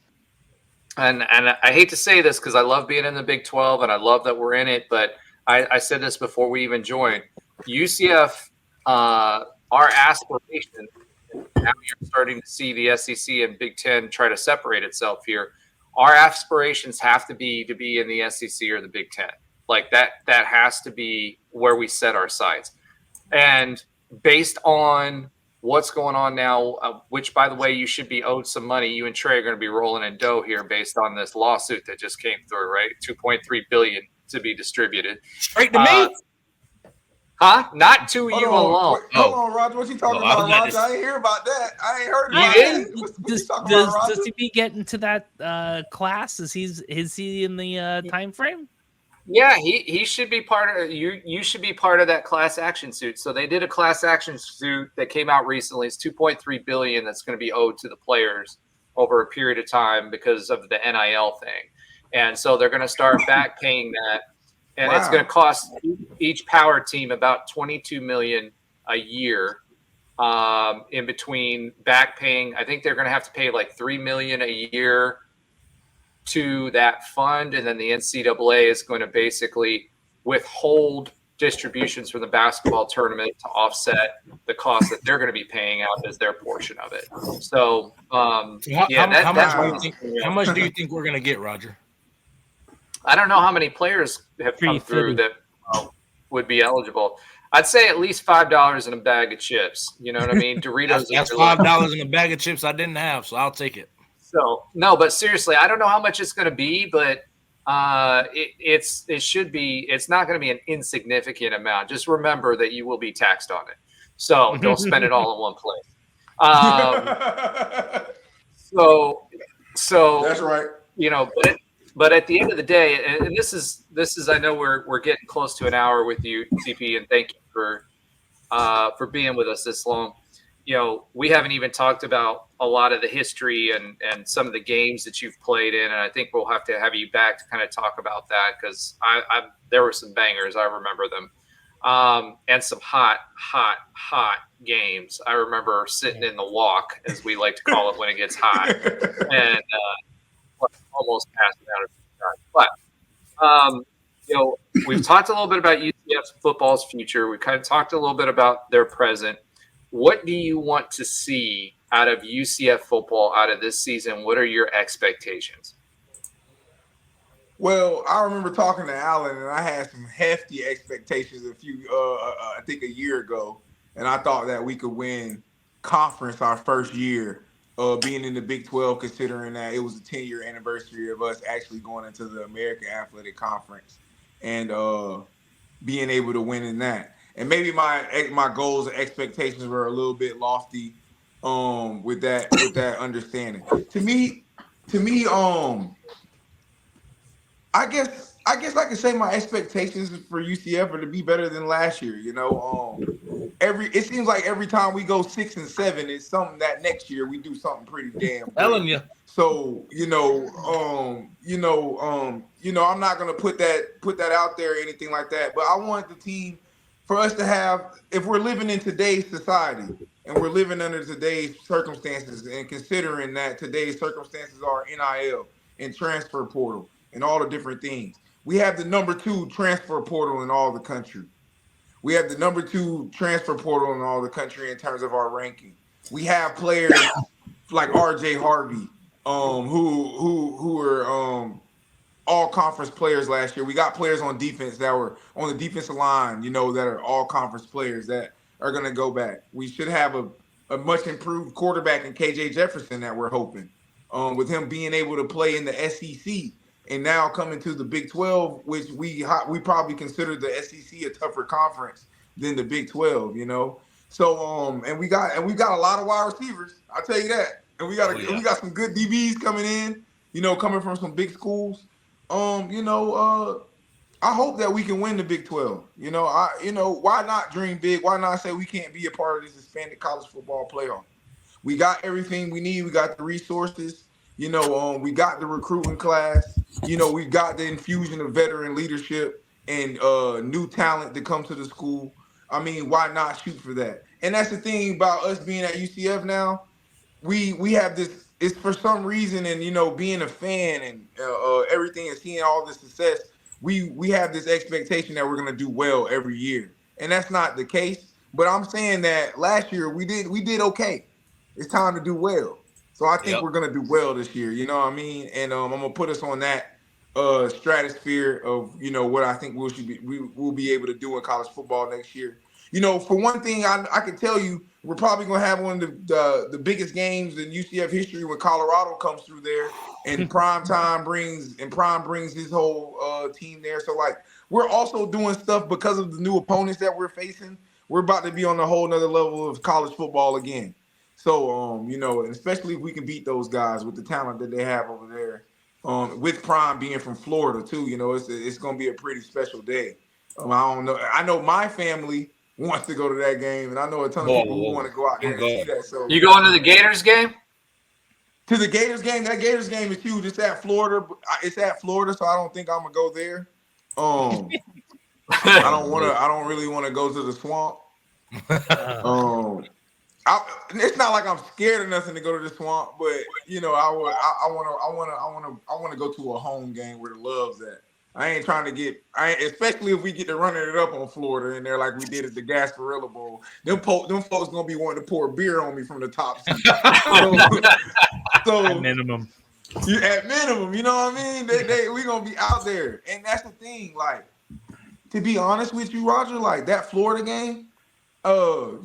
and I hate to say this because I love being in the Big 12 and I love that we're in it, but I said this before we even joined. UCF, our aspiration, now you're starting to see the SEC and Big Ten try to separate itself here. Our aspirations have to be in the SEC or the Big Ten. Like that has to be where we set our sights. And based on what's going on now, which, by the way, you should be owed some money. You and Trey are going to be rolling in dough here based on this lawsuit that just came through, right? $2.3 billion to be distributed. Straight to me. Huh? Not to Hold you on, alone. hold on, Roger. What you talking No, I was about, about Roger? to- I ain't hear about that. I ain't heard You about didn't? that. What you talking Does about, Roger? he get into that class? Is he in the time frame? Yeah, he should be part of you should be part of that class action suit. So they did a class action suit that came out recently. It's 2.3 billion that's going to be owed to the players over a period of time because of the NIL thing. And so they're going to start back paying that. And it's going to cost each power team about 22 million a year. In between back paying, I think they're going to have to pay like 3 million a year to that fund, and then the NCAA is going to basically withhold distributions from the basketball tournament to offset the cost that they're going to be paying out as their portion of it. So, How much do you think we're going to get, Roger? I don't know how many players have come 350. through that would be eligible. I'd say at least $5 in a bag of chips. You know what I mean? Doritos. That's $5 in a bag of chips I didn't have, so I'll take it. So no, but seriously, I don't know how much it's going to be, but it should be. It's not going to be an insignificant amount. Just remember that you will be taxed on it. So don't spend it all in one place. So That's right. You know, but at the end of the day, and this is I know we're getting close to an hour with you, TP, and thank you for being with us this long. You know, we haven't even talked about a lot of the history and some of the games that you've played in, and I think we'll have to have you back to kind of talk about that because there were some bangers. I remember them, and some hot games. I remember sitting in the walk, as we like to call it when it gets hot, and almost passing out of the But you know, we've talked a little bit about UCF football's future. We've kind of talked a little bit about their present. What do you want to see out of UCF football out of this season? What are your expectations? Well, I remember talking to Alan, and I had some hefty expectations I think a year ago, and I thought that we could win conference our first year being in the Big 12, considering that it was the 10-year anniversary of us actually going into the American Athletic Conference and being able to win in that. And maybe my goals and expectations were a little bit lofty with that understanding. To me, I guess I can say my expectations for UCF are to be better than last year. You know, it seems like every time we go 6 and 7, it's something that next year we do something pretty damn good. Telling you. So I'm not gonna put that out there or anything like that. But I want the team for us to have, if we're living in today's society and we're living under today's circumstances, and considering that today's circumstances are NIL and transfer portal and all the different things, we have the number 2 transfer portal in all the country. We have the number 2 transfer portal in all the country in terms of our ranking. We have players like R.J. Harvey, who were all conference players last year. We got players on defense that were on the defensive line, you know, that are all conference players that are going to go back. We should have a much improved quarterback in KJ Jefferson that we're hoping, with him being able to play in the SEC and now coming to the Big 12, which we probably consider the SEC a tougher conference than the Big 12, you know. So and we got a lot of wide receivers. I'll tell you that. And we got some good DBs coming in, you know, coming from some big schools. I hope that we can win the Big 12. You know, why not dream big? Why not say we can't be a part of this Hispanic college football playoff? We got everything we need. We got the resources. You know, we got the recruiting class. You know, we got the infusion of veteran leadership and new talent to come to the school. I mean, why not shoot for that? And that's the thing about us being at UCF now. We have this. It's for some reason, and you know, being a fan and everything and seeing all the success, we have this expectation that we're gonna do well every year, and that's not the case. But I'm saying that last year we did okay. It's time to do well. So I think we're gonna do well this year. You know what I mean? And I'm gonna put us on that stratosphere of, you know, what I think we'll be able to do in college football next year. You know, for one thing, I can tell you, we're probably going to have one of the biggest games in UCF history when Colorado comes through there, and Prime brings his whole team there. So, like, we're also doing stuff because of the new opponents that we're facing. We're about to be on a whole nother level of college football again. So, especially if we can beat those guys with the talent that they have over there, with Prime being from Florida too, it's going to be a pretty special day. I don't know. I know my family wants to go to that game, and I know a ton of people who want to go out there and see that. So, you going to the Gators game? To the Gators game, that Gators game is huge. It's at Florida. So I don't think I'm gonna go there. I don't really want to go to the swamp. It's not like I'm scared of nothing to go to the swamp, but I want to go to a home game where the love's at. I ain't trying to especially if we get to running it up on Florida in there like we did at the Gasparilla Bowl. Them folks gonna be wanting to pour beer on me from the top seat. So At minimum. At minimum, you know what I mean? We gonna be out there, and that's the thing. Like, to be honest with you, Roger, like that Florida game, we're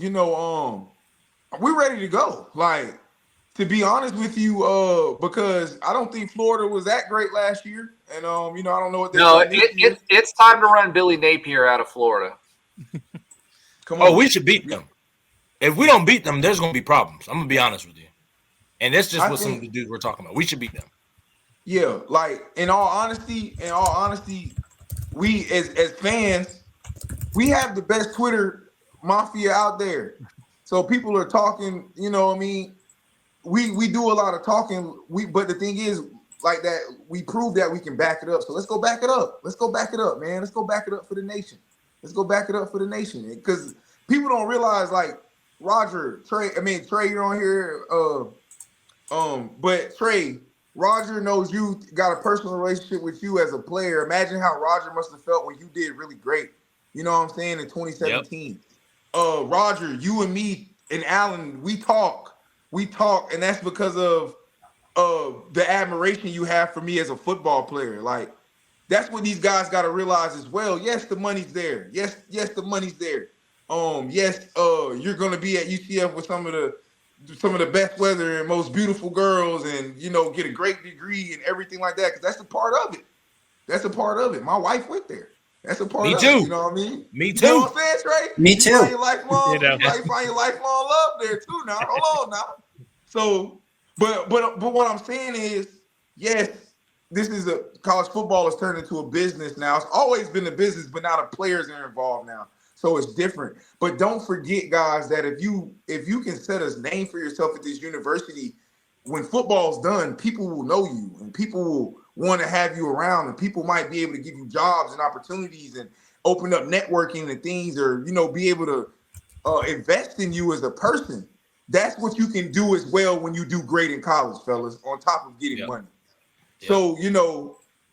ready to go. Like, to be honest with you, because I don't think Florida was that great last year, and I don't know what they're doing this year. It's time to run Billy Napier out of Florida. Come on. Oh, we should beat them. If we don't beat them, there's gonna be problems. I'm gonna be honest with you. And that's just what some of the dudes we're talking about. We should beat them. Yeah, like in all honesty, we as fans, we have the best Twitter mafia out there. So people are talking, you know what I mean? We do a lot of talking. But the thing is, like that, we prove that we can back it up. So let's go back it up. Let's go back it up, man. Let's go back it up for the nation. Because people don't realize, like, Roger, Trey, you're on here. But Trey, Roger knows you got a personal relationship with you as a player. Imagine how Roger must have felt when you did really great. You know what I'm saying? In 2017. Yep. Roger, you and me and Alan, we talk, and that's because of the admiration you have for me as a football player. Like, that's what these guys got to realize as well. Yes, the money's there. Yes, the money's there. You're gonna be at UCF with some of the best weather and most beautiful girls, and get a great degree and everything like that. Because that's a part of it. My wife went there. That's a part of it. You know what I mean? Me too. You know what I'm saying, Trey? Me too. You find your lifelong love there too. Now, hold on now. So, but what I'm saying is, yes, this is college football has turned into a business now. It's always been a business, but now the players are involved now. So it's different. But don't forget, guys, that if you can set a name for yourself at this university, when football's done, people will know you and people will want to have you around, and people might be able to give you jobs and opportunities and open up networking and things, or be able to invest in you as a person. That's what you can do as well when you do great in college, fellas, on top of getting money. Yep. So,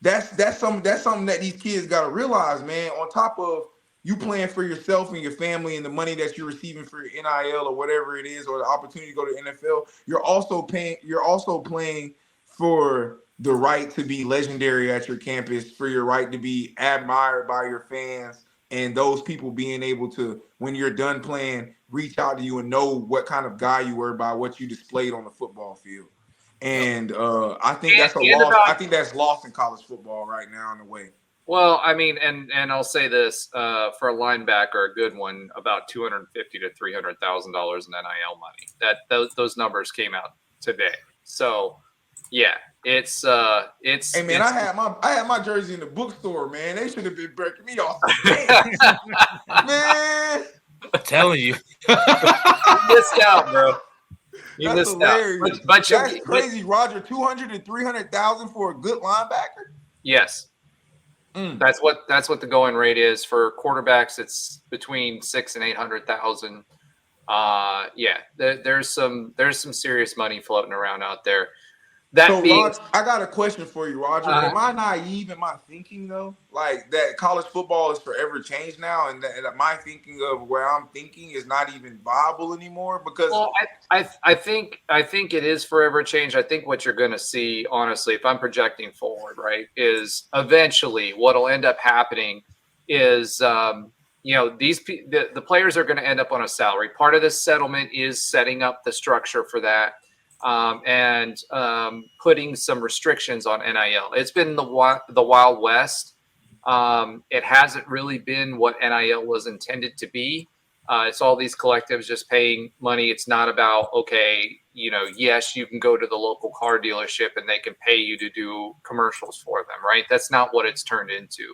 that's something that these kids got to realize, man. On top of you playing for yourself and your family and the money that you're receiving for your NIL or whatever it is, or the opportunity to go to the NFL, you're also playing for the right to be legendary at your campus, for your right to be admired by your fans, and those people being able to, when you're done playing, reach out to you and know what kind of guy you were by what you displayed on the football field. And I think that's a loss. I think that's lost in college football right now in a way. Well, I mean, and I'll say this, for a linebacker, a good one, about $250,000 to $300,000 in NIL money. Those numbers came out today. So, yeah, it's. Hey man, I had my jersey in the bookstore, man. They should have been breaking me off. Man, I'm telling you, you missed out, bro. You that's missed hilarious. out. But that's crazy, Roger. $200,000 to $300,000 for a good linebacker. Yes. That's what the going rate is for quarterbacks. It's between $600,000 and $800,000. There's some serious money floating around out there. Roger, I got a question for you, Roger. Am I naive in my thinking though? Like that college football is forever changed now, and that my thinking of where I'm thinking is not even viable anymore? Because I think it is forever changed. I think what you're going to see, honestly, if I'm projecting forward, right, is eventually what'll end up happening is the players are going to end up on a salary. Part of this settlement is setting up the structure for that. And putting some restrictions on NIL. It's been the Wild West It hasn't really been what NIL was intended to be. It's all these collectives just paying money. It's not about, okay, yes, you can go to the local car dealership and they can pay you to do commercials for them, right? That's not what it's turned into.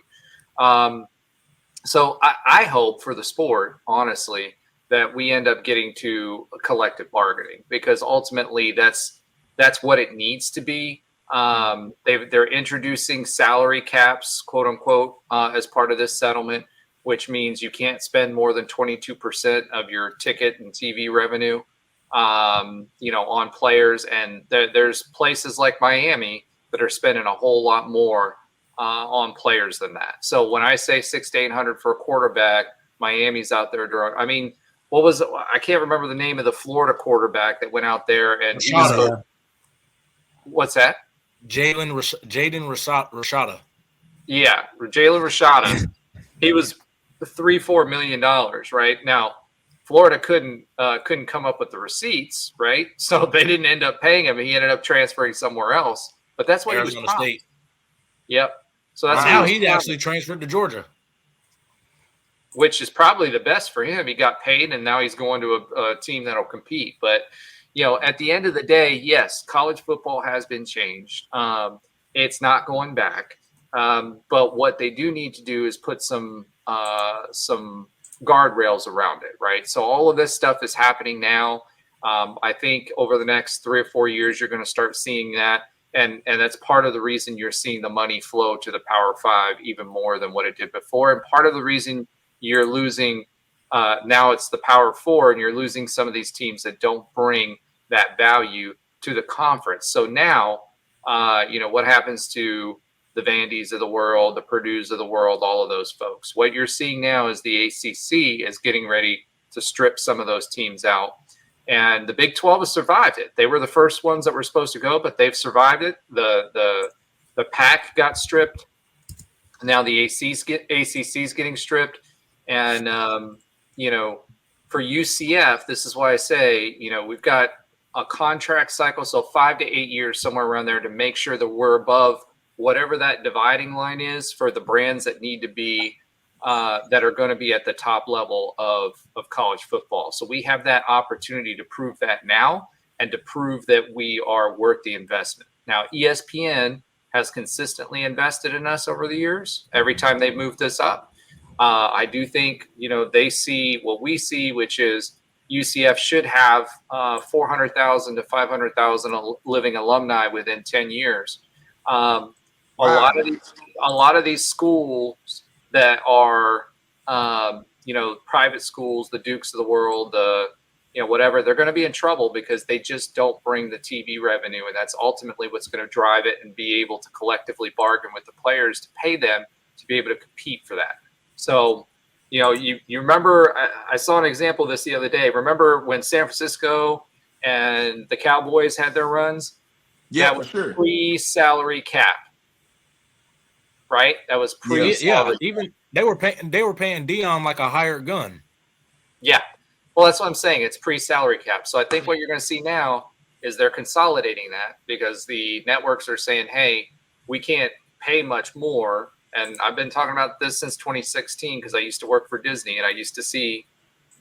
So I hope for the sport, honestly, that we end up getting to a collective bargaining, because ultimately that's what it needs to be. They're introducing salary caps, quote unquote, as part of this settlement, which means you can't spend more than 22% of your ticket and TV revenue, on players. And there's places like Miami that are spending a whole lot more on players than that. So when I say $600 to $800 for a quarterback, Miami's out there. I can't remember the name of the Florida quarterback that went out there and what's that? Jaden Rashada. Yeah, Jalen Rashada. He was $3-4 million, right? Now, Florida couldn't come up with the receipts, right? So they didn't end up paying him. He ended up transferring somewhere else. But that's why Arizona he was State. Yep. So that's now he actually transferred to Georgia, which is probably the best for him. He got paid, and now he's going to a team that'll compete. But at the end of the day, yes, college football has been changed. It's not going back. But what they do need to do is put some guardrails around it, right? So all of this stuff is happening now. I think over the next 3 or 4 years, you're going to start seeing that. And that's part of the reason you're seeing the money flow to the Power Five even more than what it did before. And part of the reason you're losing now it's the Power Four, and you're losing some of these teams that don't bring that value to the conference. So now, what happens to the Vandy's of the world, the Purdue's of the world, all of those folks? What you're seeing now is the ACC is getting ready to strip some of those teams out. And the Big 12 has survived it. They were the first ones that were supposed to go, but they've survived it. The Pac got stripped. Now the ACC is getting stripped. And, for UCF, this is why I say, we've got a contract cycle, so 5 to 8 years, somewhere around there, to make sure that we're above whatever that dividing line is for the brands that need to be that are going to be at the top level of college football. So we have that opportunity to prove that now, and to prove that we are worth the investment. Now, ESPN has consistently invested in us over the years, every time they've moved us up. I do think, they see what we see, which is UCF should have 400,000 to 500,000 living alumni within 10 years. A lot of these schools that are, private schools, the Dukes of the world, whatever, they're going to be in trouble because they just don't bring the TV revenue. And that's ultimately what's going to drive it, and be able to collectively bargain with the players to pay them to be able to compete for that. So, you remember, I saw an example of this the other day. Remember when San Francisco and the Cowboys had their runs? Yeah, that was for sure. Pre-salary cap. Right? That was Yeah, even they were paying Dion like a hired gun. Yeah. Well, that's what I'm saying. It's pre-salary cap. So I think what you're going to see now is they're consolidating that, because the networks are saying, hey, we can't pay much more. And I've been talking about this since 2016, because I used to work for Disney, and I used to see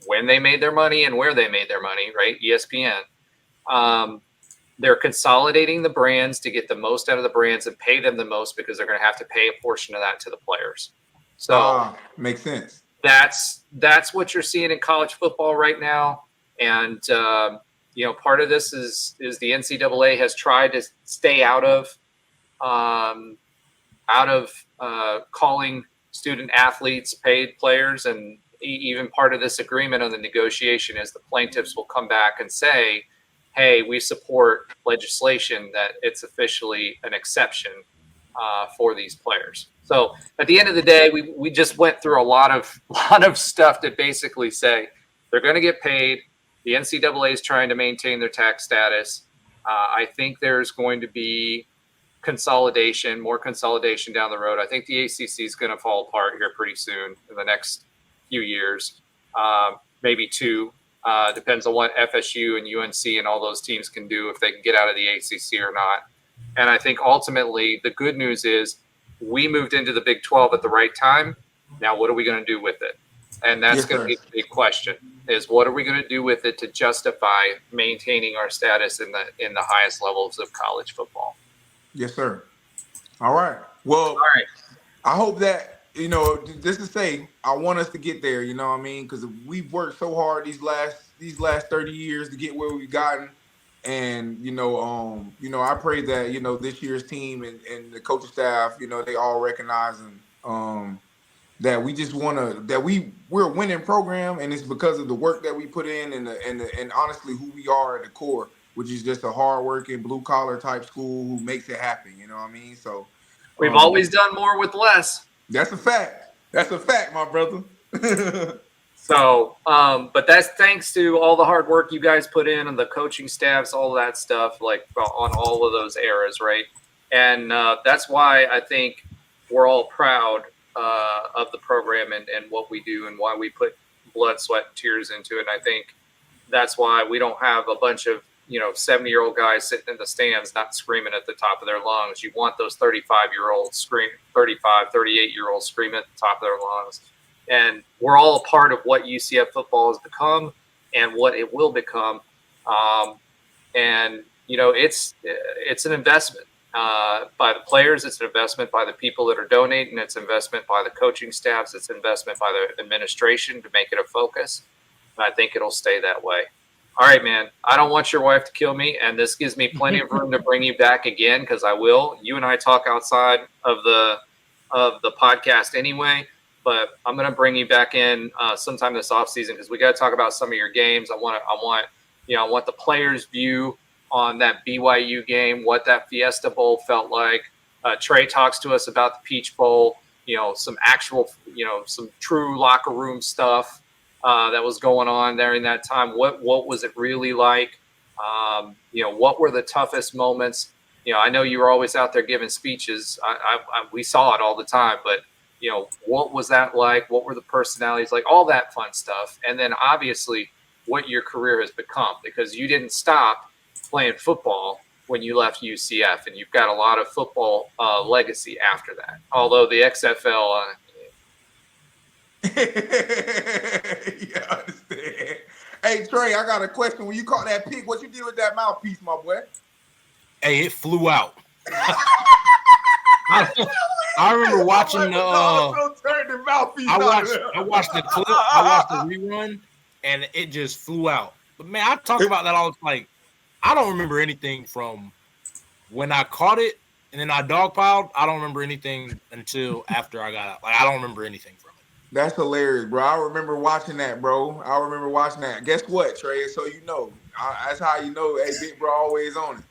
when they made their money and where they made their money, right? ESPN. They're consolidating the brands to get the most out of the brands and pay them the most, because they're going to have to pay a portion of that to the players. So makes sense. That's what you're seeing in college football right now. And, part of this is the NCAA has tried to stay out of calling student athletes paid players. And even part of this agreement on the negotiation is the plaintiffs will come back and say, hey, we support legislation that it's officially an exception for these players. So at the end of the day, we just went through a lot of stuff to basically say they're going to get paid. The NCAA is trying to maintain their tax status. I think there's going to be more consolidation down the road. I think the ACC is going to fall apart here pretty soon in the next few years, maybe 2. Depends on what FSU and UNC and all those teams can do, if they can get out of the ACC or not. And I think ultimately the good news is we moved into the Big 12 at the right time. Now, what are we going to do with it? And that's going to be the big question: is what are we going to do with it to justify maintaining our status in the highest levels of college football? Yes, sir. All right. Well, All right. I hope that, just to say, I want us to get there, you know what I mean? Because we've worked so hard these last 30 years to get where we've gotten. And, I pray that, this year's team and the coaching staff, they all recognizing that we just want to, that we're a winning program, and it's because of the work that we put in and honestly who we are at the core, which is just a hardworking blue collar type school who makes it happen. You know what I mean? So we've always done more with less. That's a fact. That's a fact, my brother. So, but that's thanks to all the hard work you guys put in and the coaching staffs, all that stuff, like on all of those eras, right? And that's why I think we're all proud of the program and what we do and why we put blood, sweat, and tears into it. And I think that's why we don't have a bunch of 70-year-old guys sitting in the stands not screaming at the top of their lungs. You want those 35-year-olds scream, 35, 38-year-olds screaming at the top of their lungs. And we're all a part of what UCF football has become and what it will become. It's an investment by the players. It's an investment by the people that are donating. It's an investment by the coaching staffs. It's an investment by the administration to make it a focus. And I think it'll stay that way. All right, man. I don't want your wife to kill me, and this gives me plenty of room to bring you back again, because I will. You and I talk outside of the podcast anyway, but I'm going to bring you back in sometime this offseason, because we got to talk about some of your games. I want the players' view on that BYU game, what that Fiesta Bowl felt like. Tre talks to us about the Peach Bowl, some actual, some true locker room stuff that was going on there in that time. What was it really like? What were the toughest moments? I know you were always out there giving speeches. We saw it all the time, but what was that like? What were the personalities like? All that fun stuff. And then obviously what your career has become, because you didn't stop playing football when you left UCF, and you've got a lot of football legacy after that. Although the XFL, yeah, I understand. Hey, Tre, I got a question. When you caught that pick, what you did with that mouthpiece, my boy? Hey, it flew out. I remember watching the. I watched the clip. I watched the rerun, and it just flew out. But man, I talk about that all. Like, I don't remember anything from when I caught it, and then I dogpiled. I don't remember anything until after I got out. Like, I don't remember anything from it. That's hilarious, bro. I remember watching that, bro. Guess what, Tre? So that's how you know. Hey, big bro, always on it.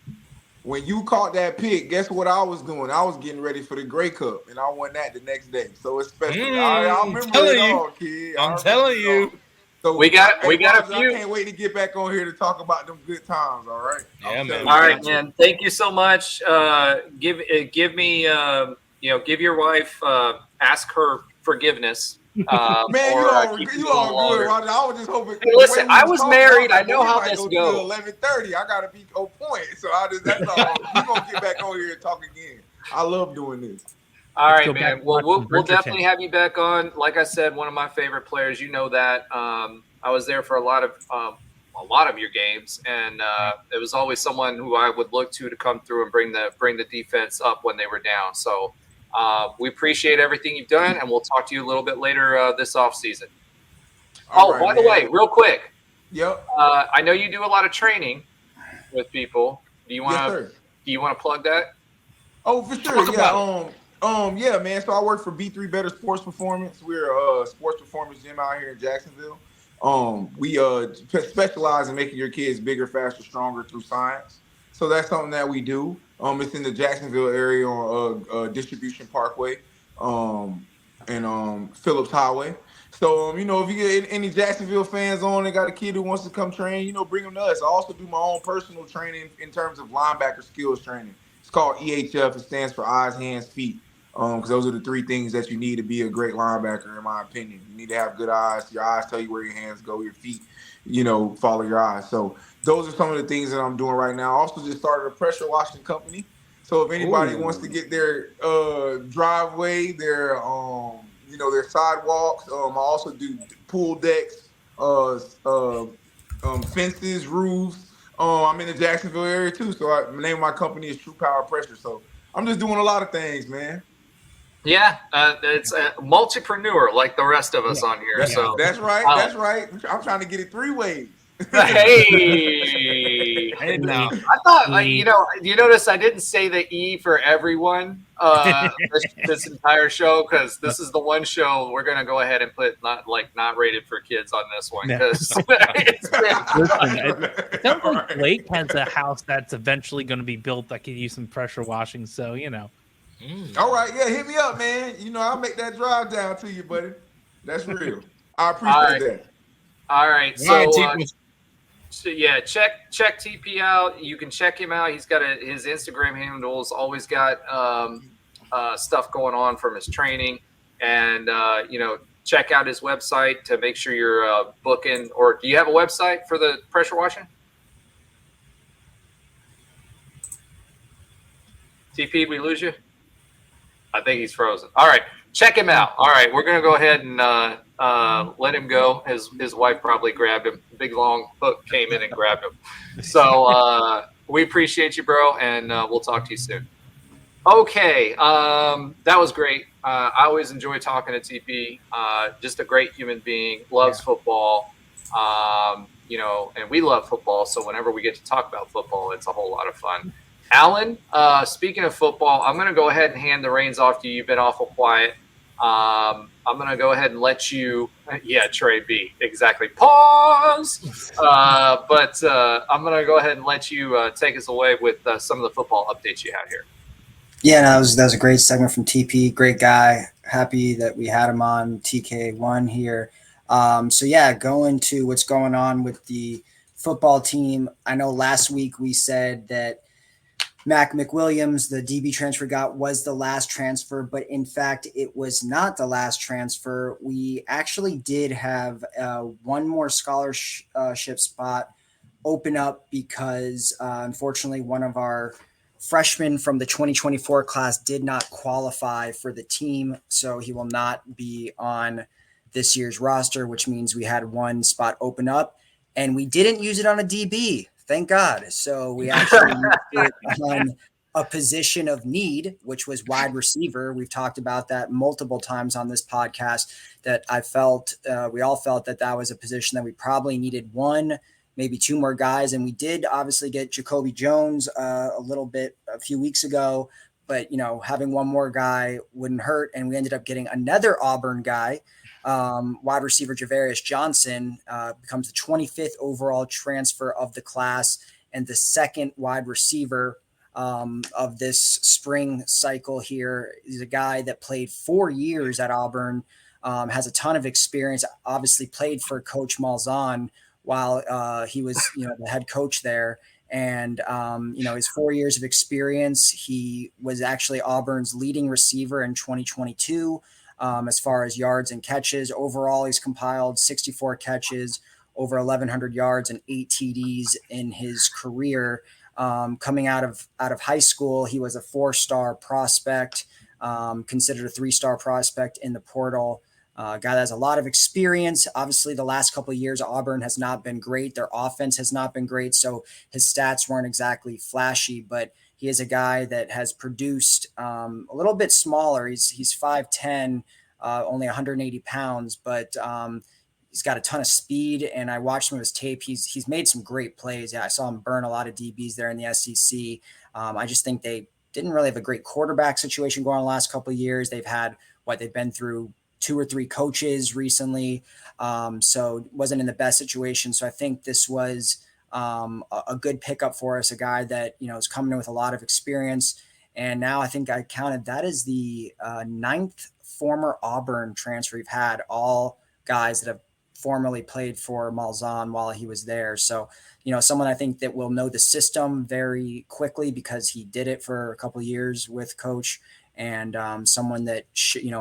When you caught that pick, guess what I was doing? I was getting ready for the Grey Cup, and I won that the next day. So it's special. I remember it all, kid. I'm telling you. So we got a few. I can't wait to get back on here to talk about them good times. All right. Yeah, man. All right, man. Thank you so much. Give your wife, ask her forgiveness. Man, you all good, Roger. I was just hoping. Hey, listen, I was married. I know how this goes. 11:30. I gotta be on point. So that's all. We're gonna get back on here and talk again. I love doing this. All right, man. Well, we'll definitely have you back on. Like I said, one of my favorite players. You know that. I was there for a lot of your games, and it was always someone who I would look to come through and bring the defense up when they were down. So we appreciate everything you've done, and we'll talk to you a little bit later this offseason. By the way, real quick. Yep. I know you do a lot of training with people. Do you want to plug that? Oh, for sure. Yeah, man. So I work for B3 Better Sports Performance. We're a sports performance gym out here in Jacksonville. We specialize in making your kids bigger, faster, stronger through science. So that's something that we do. It's in the Jacksonville area on Distribution Parkway and Phillips Highway. So, if you get any Jacksonville fans on and got a kid who wants to come train, bring them to us. I also do my own personal training in terms of linebacker skills training. It's called EHF. It stands for eyes, hands, feet. Because those are the three things that you need to be a great linebacker, in my opinion. You need to have good eyes. Your eyes tell you where your hands go. Your feet, follow your eyes. So those are some of the things that I'm doing right now. I also just started a pressure washing company. So if anybody wants to get their driveway, their their sidewalks, I also do pool decks, fences, roofs. I'm in the Jacksonville area too, so the name of my company is True Power Pressure. So I'm just doing a lot of things, man. Yeah, it's a multipreneur like the rest of us on here. So that's right. That's right. I'm trying to get it 3 ways. Hey, now. I thought you notice I didn't say the E for everyone this entire show, because this is the one show we're gonna go ahead and put not rated for kids on this one, because it sounds like Blake has a house that's eventually going to be built that could use some pressure washing. So All right, yeah, hit me up, man. I'll make that drive down to you, buddy. That's real. I appreciate that. All right, so yeah, check TP out. You can check him out. He's got his Instagram handle's always got stuff going on from his training, and check out his website to make sure you're booking. Or do you have a website for the pressure washing? TP, we lose you? I think he's frozen. All right, check him out. All right, we're gonna go ahead and let him go. His wife probably grabbed him. Big long hook came in and grabbed him. So we appreciate you, bro, and we'll talk to you soon. Okay, that was great. I always enjoy talking to TP. Just a great human being. Loves football. And we love football. So whenever we get to talk about football, it's a whole lot of fun. Alan, speaking of football, I'm going to go ahead and hand the reins off to you. You've been awful quiet. I'm going to go ahead and let you – Trey B. Exactly. Pause. But I'm going to go ahead and let you take us away with some of the football updates you have here. Yeah, that was a great segment from TP. Great guy. Happy that we had him on TK1 here. Going to what's going on with the football team. I know last week we said that Mac McWilliams, the DB transfer was the last transfer, but in fact, it was not the last transfer. We actually did have one more scholarship spot open up because unfortunately one of our freshmen from the 2024 class did not qualify for the team. So he will not be on this year's roster, which means we had one spot open up and we didn't use it on a DB. Thank God. So we actually used it on a position of need, which was wide receiver. We've talked about that multiple times on this podcast, that we all felt that was a position that we probably needed one, maybe two more guys. And we did obviously get Jacoby Jones a few weeks ago, but having one more guy wouldn't hurt. And we ended up getting another Auburn guy. Wide receiver Javarius Johnson becomes the 25th overall transfer of the class and the second wide receiver of this spring cycle here. He's a guy that played 4 years at Auburn, has a ton of experience, obviously played for Coach Malzahn while he was the head coach there. And, his 4 years of experience, he was actually Auburn's leading receiver in 2022. As far as yards and catches. Overall, he's compiled 64 catches, over 1,100 yards, and 8 TDs in his career. Coming out of high school, he was a 4-star prospect, considered a 3-star prospect in the portal. Guy that has a lot of experience. Obviously, the last couple of years, Auburn has not been great. Their offense has not been great, so his stats weren't exactly flashy, but he is a guy that has produced a little bit smaller. He's 5'10", only 180 pounds, but he's got a ton of speed. And I watched some of his tape. He's made some great plays. Yeah, I saw him burn a lot of DBs there in the SEC. I just think they didn't really have a great quarterback situation going on the last couple of years. They've been through 2 or 3 coaches recently, so it wasn't in the best situation. So I think this was a good pickup for us, a guy that, is coming in with a lot of experience. And now I think I counted that is the 9th former Auburn transfer we've had, all guys that have formerly played for Malzahn while he was there. So, someone I think that will know the system very quickly because he did it for a couple of years with coach, and someone that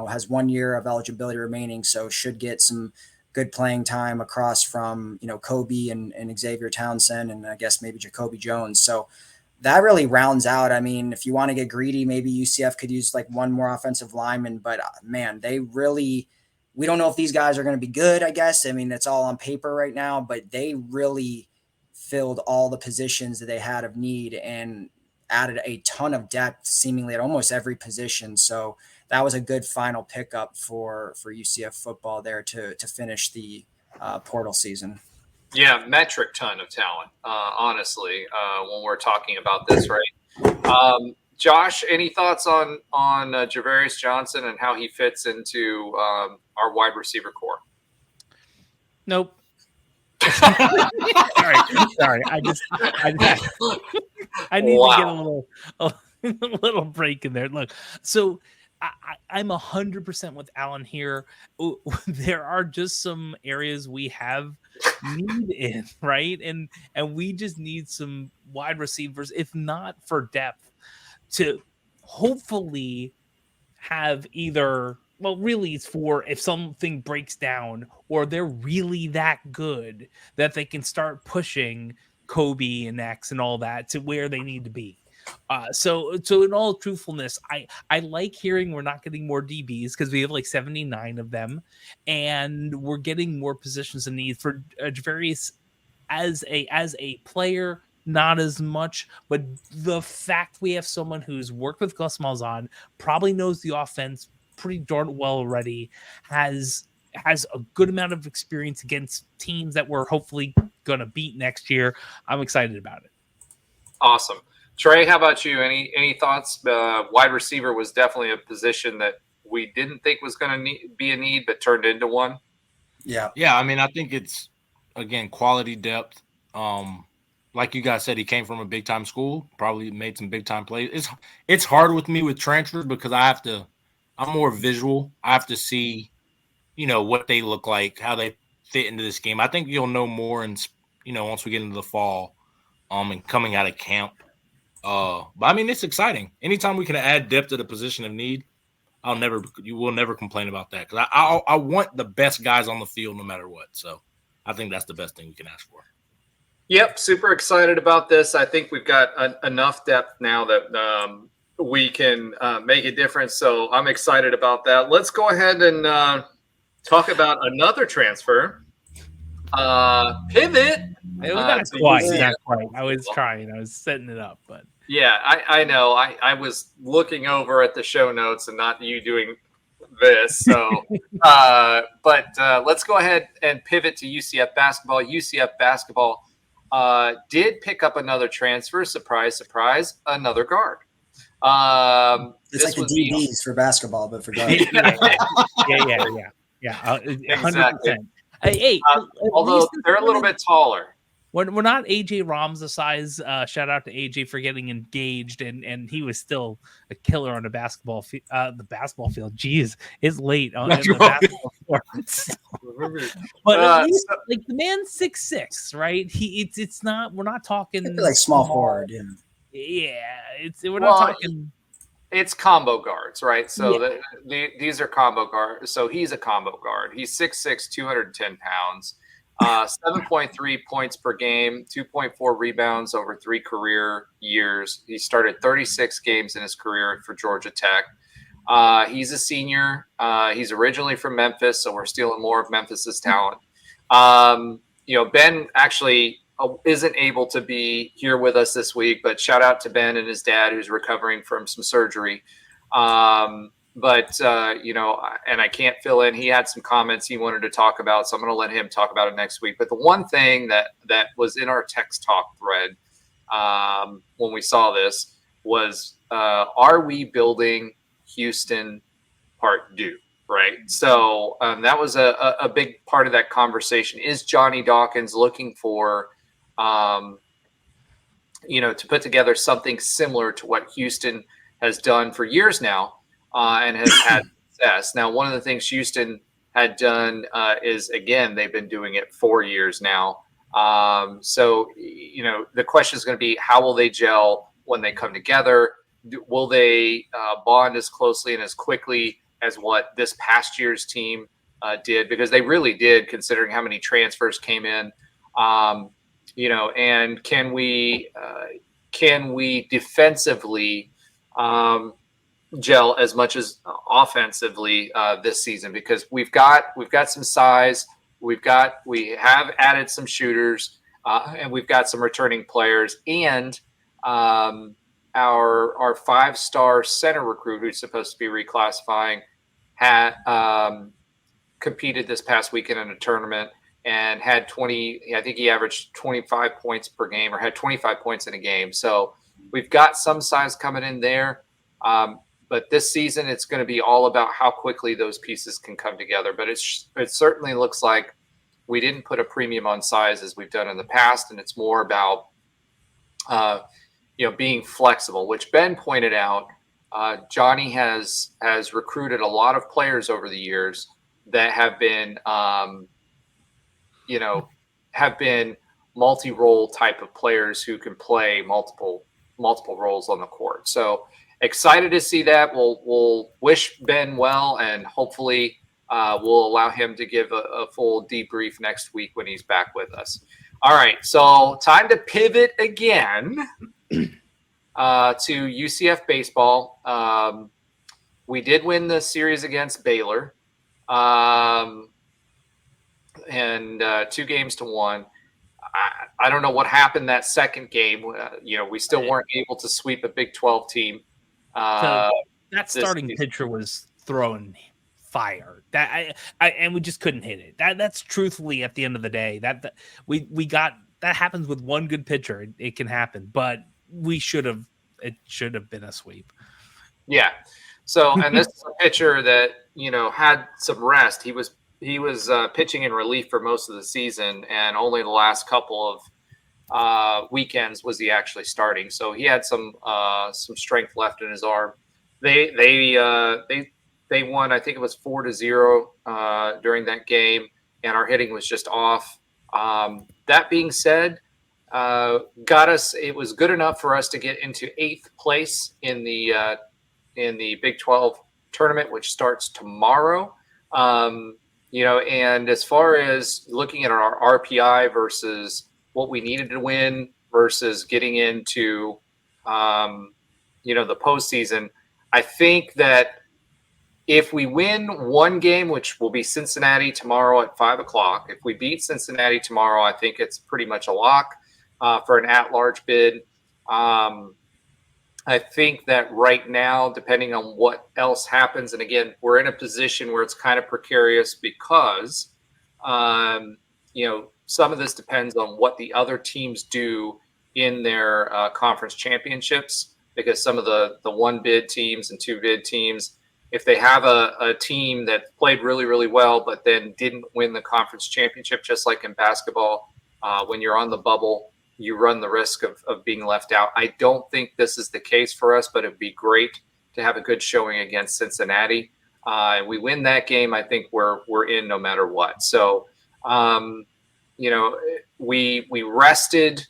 has 1 year of eligibility remaining. So should get some good playing time across from, Kobe and Xavier Townsend, and I guess maybe Jacoby Jones. So that really rounds out. I mean, if you want to get greedy, maybe UCF could use like one more offensive lineman, but man, we don't know if these guys are going to be good, I guess. I mean, it's all on paper right now, but they really filled all the positions that they had of need and added a ton of depth seemingly at almost every position. So that was a good final pickup for UCF football there to finish the portal season. Yeah, metric ton of talent, honestly, when we're talking about this, right? Josh, any thoughts on Javarius Johnson and how he fits into our wide receiver core? Nope. sorry. I need to get a little break in there. Look, so I'm 100% with Alan here. There are just some areas we have need in, right? And we just need some wide receivers, if not for depth, to hopefully have either, well, really it's for if something breaks down or they're really that good that they can start pushing Kobe and X and all that to where they need to be. So in all truthfulness, I like hearing we're not getting more DBs because we have like 79 of them, and we're getting more positions of need for Javarius as a player. Not as much, but the fact we have someone who's worked with Gus Malzahn, probably knows the offense pretty darn well already, has a good amount of experience against teams that we're hopefully going to beat next year. I'm excited about it. Awesome. Tre, how about you? Any thoughts? Wide receiver was definitely a position that we didn't think was going to be a need, but turned into one. Yeah. I mean, I think it's, again, quality depth. Like you guys said, he came from a big time school, probably made some big time plays. It's hard with me with transfers because I'm more visual. I have to see, what they look like, how they fit into this game. I think you'll know more once we get into the fall, and coming out of camp. But I mean, it's exciting. Anytime we can add depth to the position of need, you will never complain about that. Because I want the best guys on the field no matter what. So I think that's the best thing we can ask for. Yep, super excited about this. I think we've got enough depth now that we can make a difference. So I'm excited about that. Let's go ahead and talk about another transfer. Pivot. It was not quite. I was trying. I was setting it up, but yeah, I know. I was looking over at the show notes and not you doing this. So, but let's go ahead and pivot to UCF basketball. UCF basketball did pick up another transfer. Surprise, surprise, another guard. It's like the DBs for basketball, but for guard. yeah. 100%. Exactly. Hey, although they're a little bit taller. We're not AJ Ramza size. Shout out to AJ for getting engaged, and he was still a killer on the basketball field. Jeez, it's late on the basketball court. But at least, like, the man's 6'6", right? It's not. We're not talking like small forward. Yeah, we're not talking. It's combo guards, right? So these are combo guards. So he's a combo guard. He's 6'6", 210 pounds. 7.3 points per game, 2.4 rebounds over 3 career years. He started 36 games in his career for Georgia Tech. He's a senior. He's originally from Memphis, so we're stealing more of Memphis's talent. Ben actually isn't able to be here with us this week, but shout out to Ben and his dad, who's recovering from some surgery. But and I can't fill in. He had some comments he wanted to talk about, so I'm going to let him talk about it next week. But the one thing that was in our text talk thread when we saw this was, are we building Houston Part 2? Right. So that was a big part of that conversation. Is Johnny Dawkins looking for, to put together something similar to what Houston has done for years now? And has had success. Now, one of the things Houston had done is, again, they've been doing it 4 years now. So the question is going to be, how will they gel when they come together? Will they bond as closely and as quickly as what this past year's team did? Because they really did, considering how many transfers came in. And can we can we defensively gel as much as offensively this season? Because we've got some size, we have added some shooters, and we've got some returning players, and our 5-star center recruit who's supposed to be reclassifying had competed this past weekend in a tournament and had 20. I think he averaged 25 points per game, or had 25 points in a game. So we've got some size coming in there. But this season, it's going to be all about how quickly those pieces can come together. But it certainly looks like we didn't put a premium on size as we've done in the past, and it's more about being flexible, which Ben pointed out. Johnny has recruited a lot of players over the years that have been multi-role type of players who can play multiple roles on the court. So excited to see that. We'll wish Ben well, and hopefully we'll allow him to give a full debrief next week when he's back with us. All right, so time to pivot again to UCF baseball. We did win the series against Baylor, and 2-1. I don't know what happened that second game. We still weren't able to sweep a Big 12 team. So that starting pitcher was throwing fire. And we just couldn't hit it. That's truthfully at the end of the day that we got. That happens with one good pitcher. It can happen, but it should have been a sweep. Yeah. So, and this is a pitcher that had some rest. He was pitching in relief for most of the season, and only the last couple of weekends was he actually starting. So he had some strength left in his arm. They won. I think it was 4-0 during that game, and our hitting was just off. That being said, it was good enough for us to get into 8th place in the Big 12 tournament, which starts tomorrow. And as far as looking at our RPI versus what we needed to win versus getting into, the postseason, I think that if we win one game, which will be Cincinnati tomorrow at 5:00, if we beat Cincinnati tomorrow, I think it's pretty much a lock for an at-large bid. I think that right now, depending on what else happens, and again, we're in a position where it's kind of precarious because, some of this depends on what the other teams do in their conference championships, because some of the 1-bid teams and 2-bid teams, if they have a team that played really, really well, but then didn't win the conference championship, just like in basketball, when you're on the bubble, you run the risk of being left out. I don't think this is the case for us, but it'd be great to have a good showing against Cincinnati. We win that game, I think we're in no matter what. So, we rested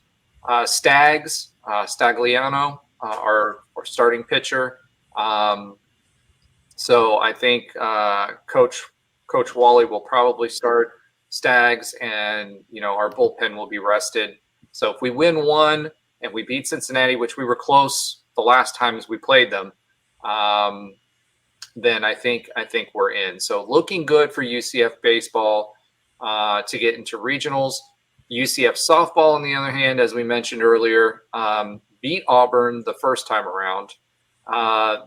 Stagliano, our starting pitcher. So I think Coach Wally will probably start Stags, and our bullpen will be rested. So if we win one and we beat Cincinnati, which we were close the last times we played them, then I think we're in. So looking good for UCF baseball to get into regionals. UCF softball, on the other hand, as we mentioned earlier, beat Auburn the first time around.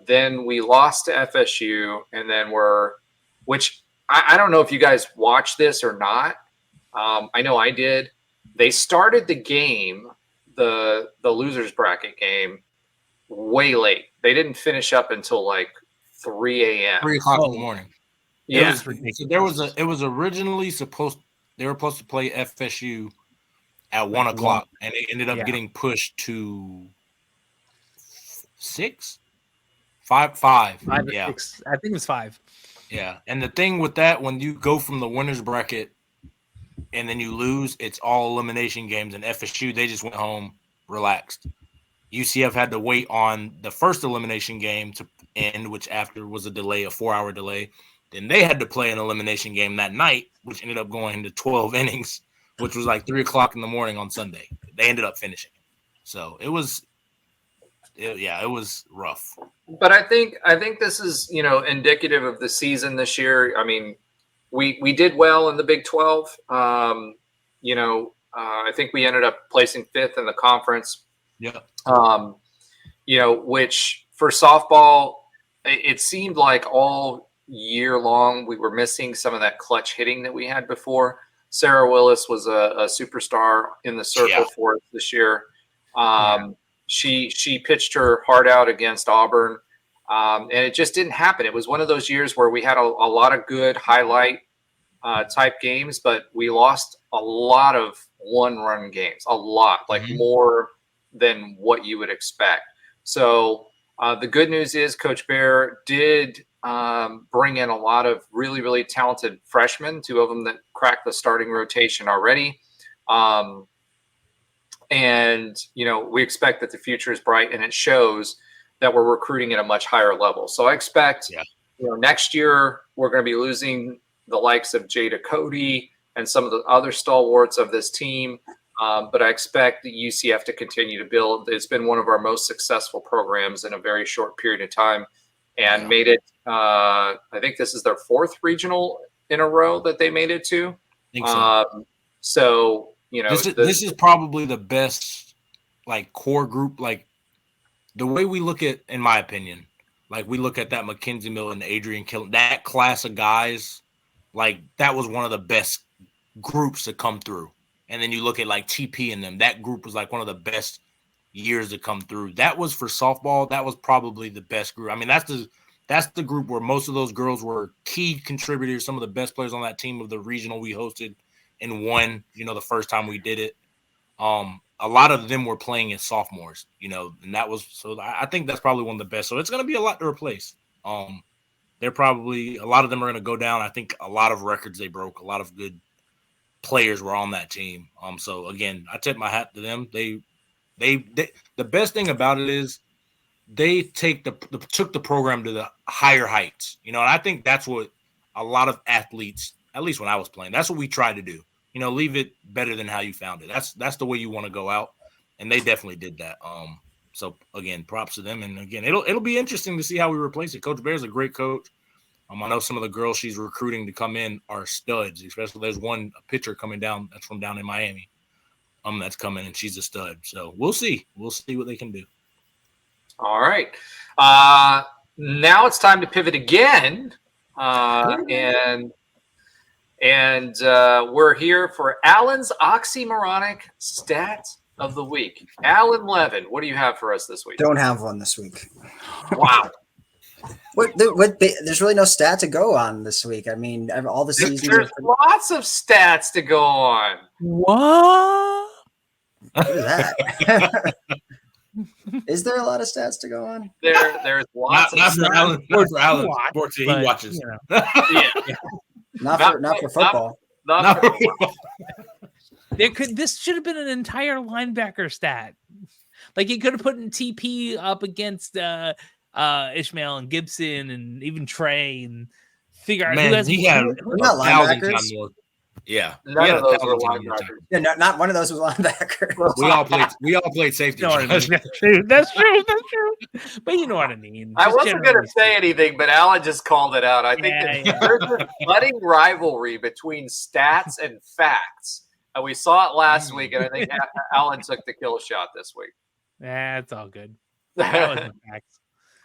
Then we lost to FSU, and then which I don't know if you guys watched this or not. I know I did. They started the game, the losers bracket game, way late. They didn't finish up until like 3 a.m. 3:00 in the morning. Yeah. So it was originally they were supposed to play FSU at 1:00, and it ended up getting pushed to 6, 5. 5 or 6. I think it was 5. Yeah, and the thing with that, when you go from the winners bracket and then you lose, it's all elimination games. And FSU, they just went home relaxed. UCF had to wait on the first elimination game to end, which after was a 4-hour delay. Then they had to play an elimination game that night, which ended up going into 12 innings, which was like 3:00 in the morning on Sunday. They ended up finishing. So it was it was rough. But I think this is, indicative of the season this year. I mean, we did well in the Big 12. I think we ended up placing 5th in the conference. Yeah. Which for softball, it seemed like all year long we were missing some of that clutch hitting that we had before. Sarah Willis was a superstar in the circle for us this year. She pitched her heart out against Auburn, and it just didn't happen. It was one of those years where we had a lot of good highlight type games, but we lost a lot of one-run games, a lot, like more than what you would expect. So the good news is Coach Bear did bring in a lot of really, really talented freshmen, 2 of them that cracked the starting rotation already. And, we expect that the future is bright, and it shows that we're recruiting at a much higher level. So I expect, next year we're going to be losing the likes of Jada Cody and some of the other stalwarts of this team. But I expect the UCF to continue to build. It's been one of our most successful programs in a very short period of time, and made it. I think this is their 4th regional in a row that they made it to. I think so. This is probably the best core group. Like the way we look at, in my opinion, we look at that Mackenzie Milton, Adrian Killen, that class of guys. That was one of the best groups to come through. And then you look at TP and them, that group was one of the best years to come through. That was for softball. That was probably the best group. I mean, that's the group where most of those girls were key contributors, some of the best players on that team of the regional we hosted and won, the first time we did it. A lot of them were playing as sophomores, and that was, so I think that's probably one of the best. So it's going to be a lot to replace. They're probably, a lot of them are going to go down. I think a lot of records they broke, a lot of good players were on that team. So again, I tip my hat to them. They the best thing about it is they took the program to the higher heights, and I think that's what a lot of athletes, at least when I was playing, that's what we tried to do. Leave it better than how you found it. That's the way you want to go out, and they definitely did that. So again, props to them. And again, it'll be interesting to see how we replace it. Coach Bear's a great coach. I know some of the girls she's recruiting to come in are studs, especially there's one pitcher coming down that's from down in Miami. That's coming, and she's a stud. So we'll see. We'll see what they can do. All right. Now it's time to pivot again. And we're here for Alan's Oxymoronic Stat of the Week. Alan Levin, what do you have for us this week? Don't have one this week. Wow. There's really no stat to go on this week. I mean, all the seasons. There's lots of stats to go on. What? What is that? Is there a lot of stats to go on? There's lots. Not for Alan. For Alan. Sports he watches. Yeah. Not for football. Not for football. This should have been an entire linebacker stat. He could have put in TP up against Ishmael and Gibson and even Tre and figure out who has. He had not linebackers. Yeah, none of those were linebackers. Yeah, not one of those was linebacker. We all played safety. That's true. But you know what I mean. I wasn't going to say anything, but Alan just called it out. I think there's a budding rivalry between stats and facts. And we saw it last week, and I think Alan took the kill shot this week. It's all good. That was facts.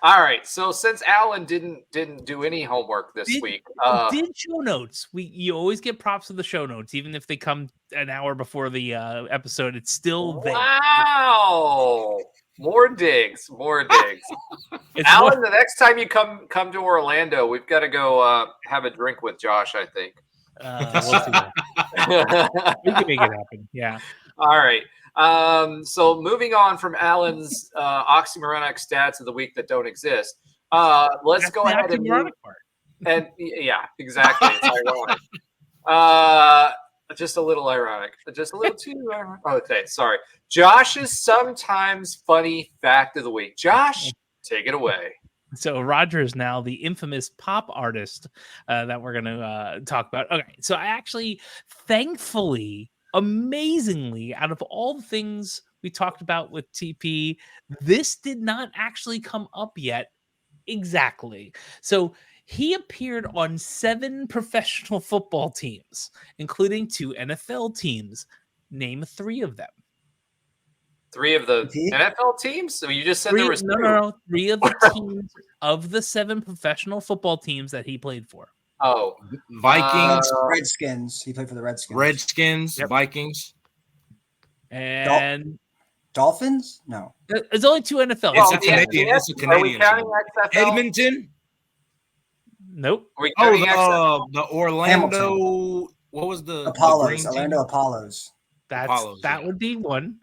All right. So since Alan didn't do any homework this week, did show notes. You always get props for the show notes, even if they come an hour before the episode. It's still there. Wow. More digs. Alan, the next time you come to Orlando, we've got to go have a drink with Josh, I think. We'll see that. We can make it happen. Yeah. All right. So moving on from Alan's oxymoronic stats of the week that don't exist, let's go ahead and yeah, exactly. It's ironic. Just a little ironic. Just a little too ironic. Okay, sorry. Josh's sometimes funny fact of the week. Josh, take it away. So Roger is now the infamous pop artist that we're going to talk about. Okay, so I actually, thankfully, amazingly, out of all the things we talked about with TP. This did not actually come up yet. Exactly. So he appeared on 7 professional football teams, including 2 NFL teams. Name 3 of them. 3 of the TP? NFL teams? So you just said 3, there was no, 2. no, 3 of the teams of the 7 professional football teams that he played for. Oh, Vikings, Redskins. He played for the Redskins. Redskins, Yep. Vikings. And Dolphins? No. it's only 2 NFL. It's well, a Canadian. It's a Are we Canadian. counting team. XFL? Edmonton. Nope. Are we counting XFL? Oh, the Orlando. What was the Apollos. green Orlando team? Apollos. That yeah. would be one.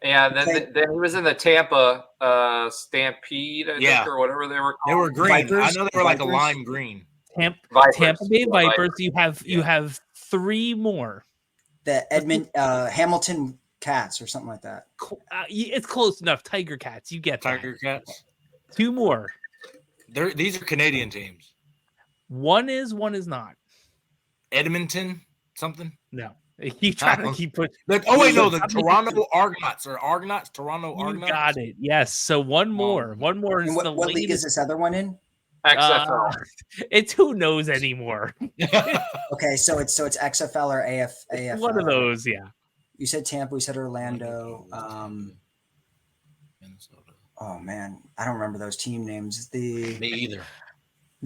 Yeah, then Okay. then he was in the Tampa Stampede, I Yeah. think, or whatever they were called. They were green. Vipers? I know they were like a Vipers? lime green. Tampa Vipers. Bay Yeah, Vipers. You Yeah. have 3 more. The Hamilton Cats or something like that. It's close enough. Tiger Cats. You get that. Tiger Cats. 2 more. These are Canadian teams. One is not. Edmonton, something. No. You try to keep putting. Oh wait, no, the Toronto Argonauts or Argonauts. Toronto You Argonauts. got it. Yes. So one more. One more is And the what league is latest. this other one in? XFL. It's who knows anymore. Okay, so it's XFL or AFL. One of those, yeah. You said Tampa. We said Orlando. Oh man, I don't remember those team names. Me either.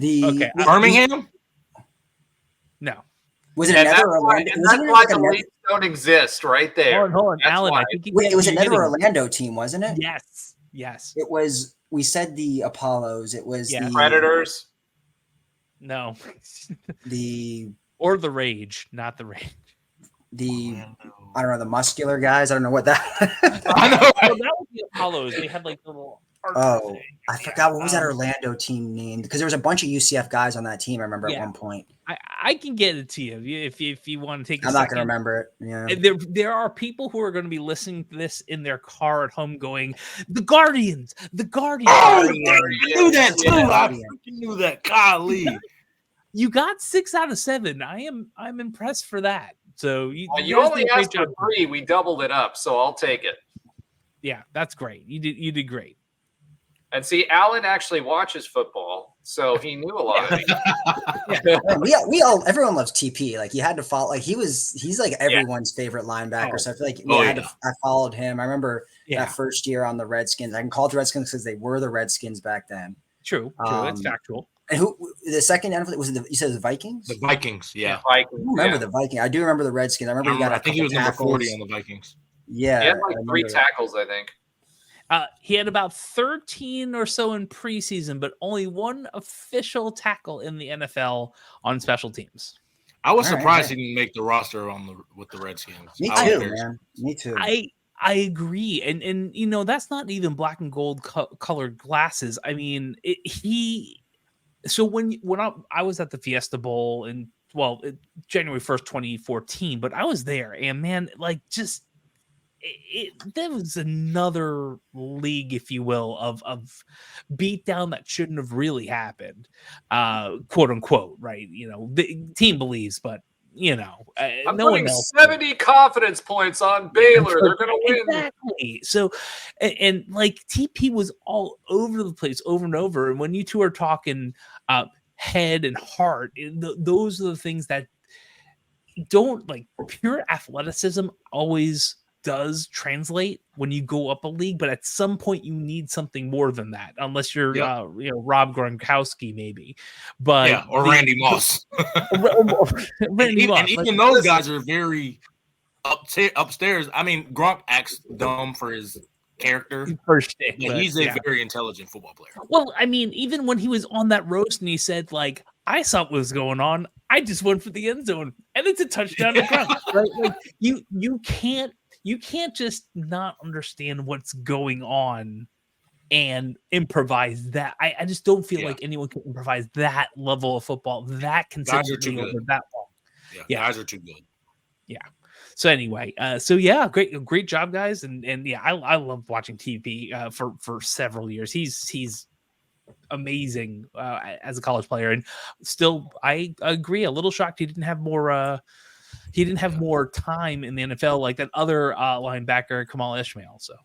Okay, Birmingham. No. Was it And another that's why, Orlando? and Wasn't that's it why like the another, leagues don't exist right there. Hold on, That's Alan. why. I think wait, it was you're another getting- Orlando team, wasn't it? Yes. Yes. It was. We said the Apollos. It was Yeah. the Predators. No. the Or the Rage, not the Rage. I don't know, the muscular guys. I don't know what that. I know. Well, that was the Apollos. They had like little. Oh, I forgot what was that Orlando team named, because there was a bunch of UCF guys on that team. I remember at one point. I can get it to you if you want to take. I'm not going to remember it. Yeah. And there are people who are going to be listening to this in their car at home, going, "The Guardians, the Guardians." Oh, Yeah. I knew that too. Yeah. I freaking knew that. Golly. You got 6 out of 7. I'm impressed for that. So you You guys only did a great asked for job. 3. We doubled it up, so I'll take it. Yeah, that's great. You did great. And see, Alan actually watches football, so he knew a lot of it. And everyone loves TP. Like, you had to follow. Like, he's like everyone's favorite linebacker. Oh. So I feel like Yeah. I followed him. I remember Yeah, that first year on the Redskins. I can call it the Redskins because they were the Redskins back then. true. That's Um, factual. And who the second NFL was it? You said the Vikings. The Vikings. Yeah. Vikings, I don't remember yeah. the Vikings. I do remember the Redskins. I remember he got I think he was number 40 on the Vikings. Yeah, He had I like 3 remember that. tackles, I think. He had about 13 or so in preseason, but only 1 official tackle in the NFL on special teams. I was All right, surprised right. he didn't make the roster with the Redskins. Me I was too, very- man. Me too. I agree, and that's not even black and gold colored glasses. I mean, So when I was at the Fiesta Bowl in January 1st, 2014, but I was there, and man, like there was another league, if you will, of beatdown that shouldn't have really happened, quote unquote, right? The team believes, but I'm no one putting else. 70 confidence points on Baylor. They're going to win. Exactly. So, and like TP was all over the place over and over. And when you two are talking head and heart, those are the things that don't, like, pure athleticism always does translate when you go up a league, but at some point you need something more than that, unless you're Rob Gronkowski maybe, but or Randy Moss. Randy Moss, and even those guys are very upstairs. I mean, Gronk acts dumb for his character, but he's a very intelligent football player. Well, I mean, even when he was on that roast and he said, like, I saw what was going on, I just went for the end zone and it's a touchdown to Gronk, right? Like, you can't just not understand what's going on and improvise that. I just don't feel like anyone can improvise that level of football that consistently over that long. Guys are too good. Yeah. So anyway, great job, guys, and I love watching TP for several years. He's amazing as a college player, and still I agree. A little shocked he didn't have more. he didn't have more time in the NFL like that other linebacker Kamal Ishmael. So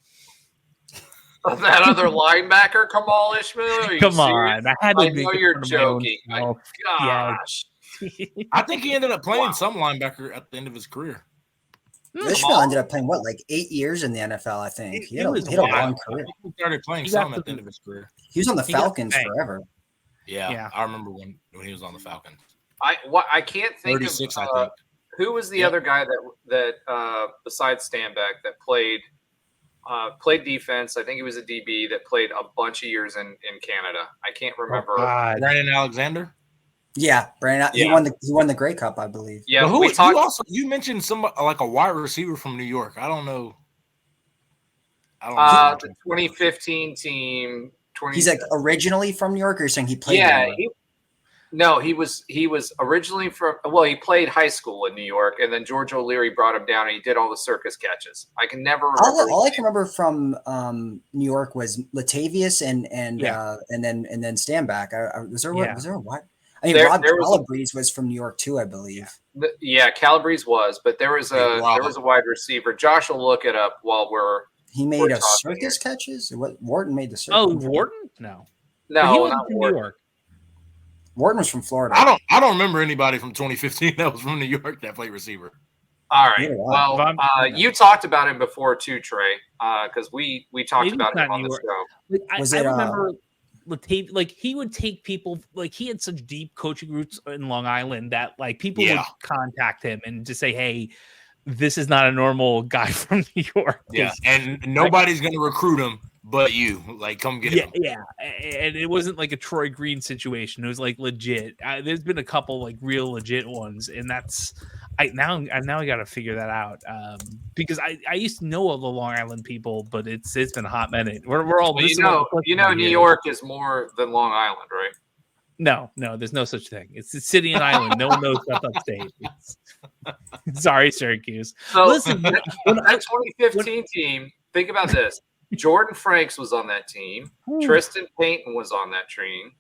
that other linebacker Kamal Ishmael. Are you come serious? on, I had to. I know you're joking. Yeah. Gosh. I think he ended up playing some linebacker at the end of his career. Ishmael ended up playing what, like 8 years in the NFL, I think. He had a long career. He started playing some at the end of his career. He was on the Falcons forever. Yeah, I remember when he was on the Falcons. I can't think 36, of I think. who was the other guy that besides Stanback that played defense. I think he was a DB that played a bunch of years in Canada. I can't remember. Brandon Alexander. Yeah, Brandon. He won the Grey Cup, I believe. Yeah, but you mentioned somebody like a wide receiver from New York. I don't know. The 2015 team. He's like originally from New York, or you're saying he played? Yeah, he was originally from. Well, he played high school in New York, and then George O'Leary brought him down, and he did all the circus catches. I can never remember. All I can remember from New York was Latavius and then Stanback. Was there what? I mean, Rob Calabrese was from New York too, I believe. Yeah, Calabrese was, but there was a wide receiver. Josh will look it up while he made a circus catches. What Wharton made the circus? Oh, Wharton? No, he wasn't from New York. Wharton was from Florida. I don't remember anybody from 2015 that was from New York that played receiver. All right. Well, you talked about him before too, Trey, because we talked about him on the show. I remember. Like he would take people, like he had such deep coaching roots in Long Island that like people would contact him and just say, "Hey, this is not a normal guy from New York." Yeah, and nobody's going to recruit him but you. Like, come get him. Yeah, and it wasn't like a Troy Green situation. It was like legit. There's been a couple like real legit ones, and that's now I got to figure that out because I used to know all the Long Island people, but it's been a hot minute. We're all New York is more than Long Island, right? No, there's no such thing. It's a city and island. No one knows what's upstate. Sorry, Syracuse. So listen, that 2015 team. Think about this. Jordan Franks was on that team. Tristan Payton was on that team.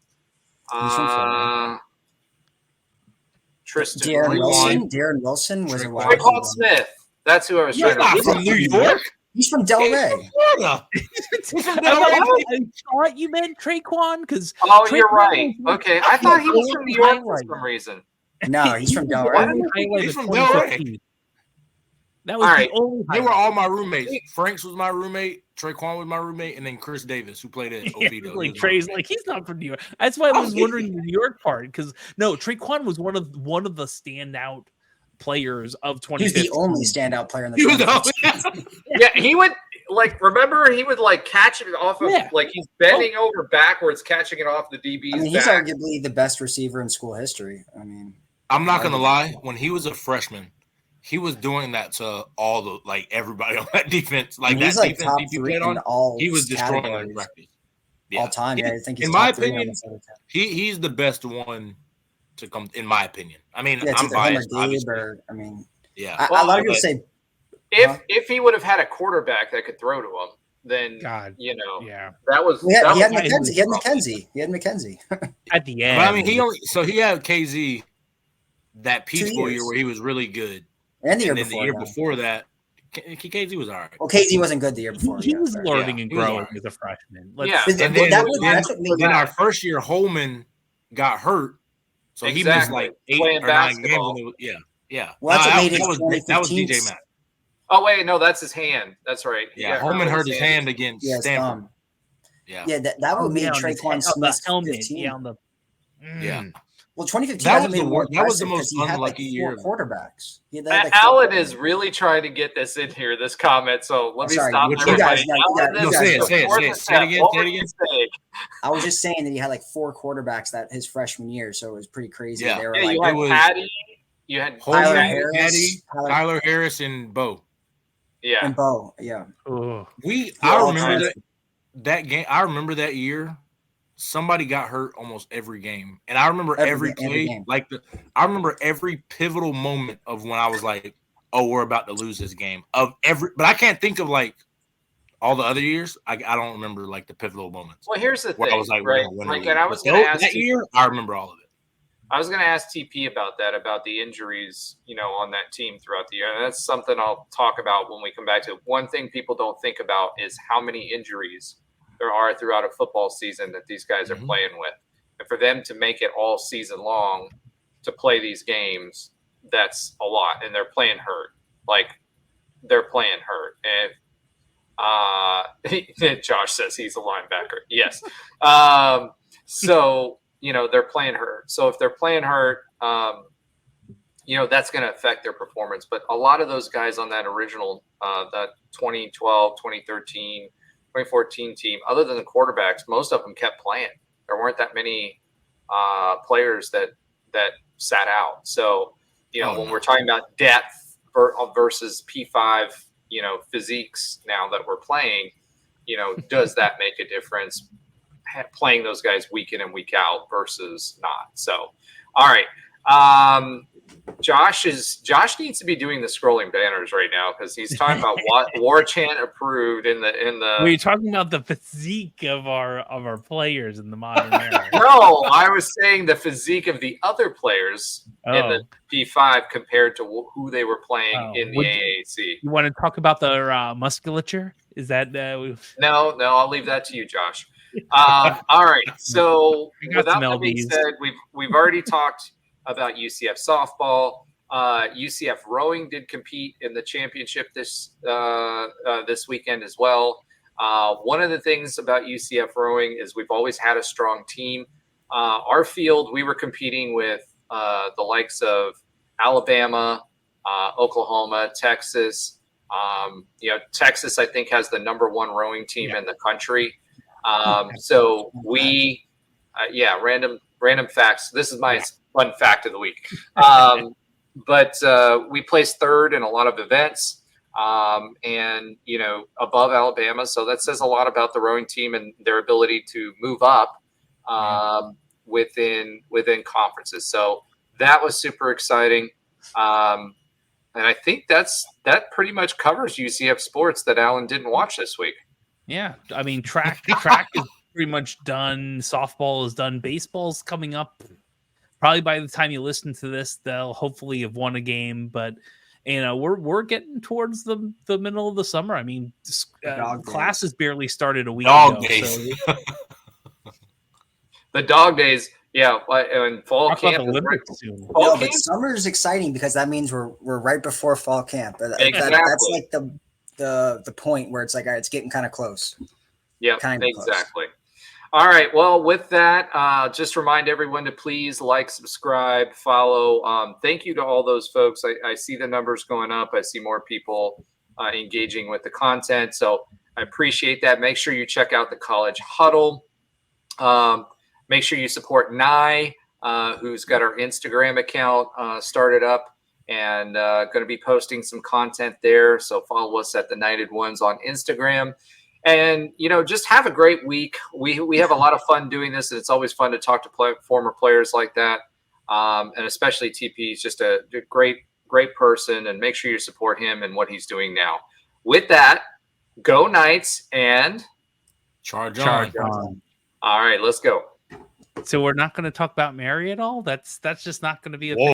Tristan Darren Wilson was a wide receiver. Smith. That's who I was trying to. He's from New York. He's from Delray. I thought you meant Traquan because. Oh, you're right. Okay, I thought he was from New York for some reason. No, he's from Delray. He's from Delray. That was the only. They were all my roommates. Franks was my roommate. Traquan was my roommate, and then Chris Davis, who played at Oviedo. Like Trey's, like he's not from New York. That's why I was wondering the New York part because no, Traquan was one of the standout players of 2015. He was the only standout player in the. Yeah, he would remember he would catch it off of he's bending over backwards, catching it off the DB's. I mean, he's arguably the best receiver in school history. I mean, I'm not gonna lie. When he was a freshman, he was doing that to all the everybody on that defense. Like that defense top he played on, he was destroying them practice. All time. Yeah, I think he's in my opinion, he's the best one to come. In my opinion, I mean, I'm biased. A lot of people say if he would have had a quarterback that could throw to him, then that was. He had McKenzie. He had McKenzie at the end. But, I mean, he had KZ that Peach Bowl year where he was really good. And the year before that, KZ was all right. Well, KZ wasn't good the year before. He was learning and growing as a freshman. And then our first year, Holman got hurt, so he missed like 8 or 9 games. Yeah. Well, that's what made it. That was DJ Mack. Oh wait, no, that's his hand. That's right. Yeah, Holman hurt his hand against Stanford. Yeah, that would make Traquan Smith's helmet. Yeah. Well, 2015 that was the most unlucky year. Quarterbacks. Alan is really trying to get this in here, this comment. So let me stop. Say it again. I was just saying that he had 4 quarterbacks that his freshman year, so it was pretty crazy. Yeah, they were you had Patty, you had Tyler Harris, and Bo. Yeah, and Bo. Yeah. I remember that game. I remember that year. Somebody got hurt almost every game, and I remember every play. I remember every pivotal moment of when I was like, "Oh, we're about to lose this game." But I can't think of all the other years. I don't remember the pivotal moments. Well, here's the thing. I was like, right? And I was going to ask that year. I remember all of it. I was going to ask TP about that, about the injuries, on that team throughout the year. And that's something I'll talk about when we come back to it. One thing people don't think about is how many injuries there are throughout a football season that these guys are playing with. And for them to make it all season long to play these games, that's a lot. And they're playing hurt. They're playing hurt. And Josh says he's a linebacker. Yes. So, they're playing hurt. So if they're playing hurt, that's going to affect their performance. But a lot of those guys on that original, that 2012, 2013, 2014 team, other than the quarterbacks, most of them kept playing. There weren't that many players that sat out. So, when we're talking about depth versus P5, physiques now that we're playing, does that make a difference? Playing those guys week in and week out versus not. So, all right. Josh needs to be doing the scrolling banners right now because he's talking about what War Chant approved in the. Were you talking about the physique of our players in the modern era? No, I was saying the physique of the other players in the P5 compared to who they were playing in the AAC. You want to talk about their musculature? Is that No, I'll leave that to you, Josh. All right. So without that being said, we've already talked about UCF softball. UCF rowing did compete in the championship this weekend as well. One of the things about UCF rowing is we've always had a strong team. Our field, we were competing with the likes of Alabama, Oklahoma, Texas. Texas, I think, has the #1 rowing team in the country. So we, random facts. This is my fun fact of the week. But we placed third in a lot of events, and above Alabama. So that says a lot about the rowing team and their ability to move up within conferences. So that was super exciting. And I think that pretty much covers UCF sports that Alan didn't watch this week. Yeah, I mean track is pretty much done. Softball is done. Baseball's coming up. Probably by the time you listen to this, they'll hopefully have won a game. But we're getting towards the middle of the summer. I mean, classes barely started a week ago. Days. So. The dog days, yeah, and fall camp. But summer is exciting because that means we're right before fall camp. Exactly. That's like the point where it's like, all right, it's getting kind of close. Yeah, exactly. Close. All right. Well, with that, just remind everyone to please like, subscribe, follow. Thank you to all those folks. I see the numbers going up. I see more people engaging with the content. So I appreciate that. Make sure you check out the College Huddle. Make sure you support Nye, who's got our Instagram account started up and going to be posting some content there. So follow us at the Knighted Ones on Instagram. And, just have a great week. We have a lot of fun doing this, and it's always fun to talk to former players like that. And especially TP is just a great person, and make sure you support him and what he's doing now. With that, go Knights and charge on. All right, let's go. So we're not going to talk about Mary at all? That's just not going to be a thing.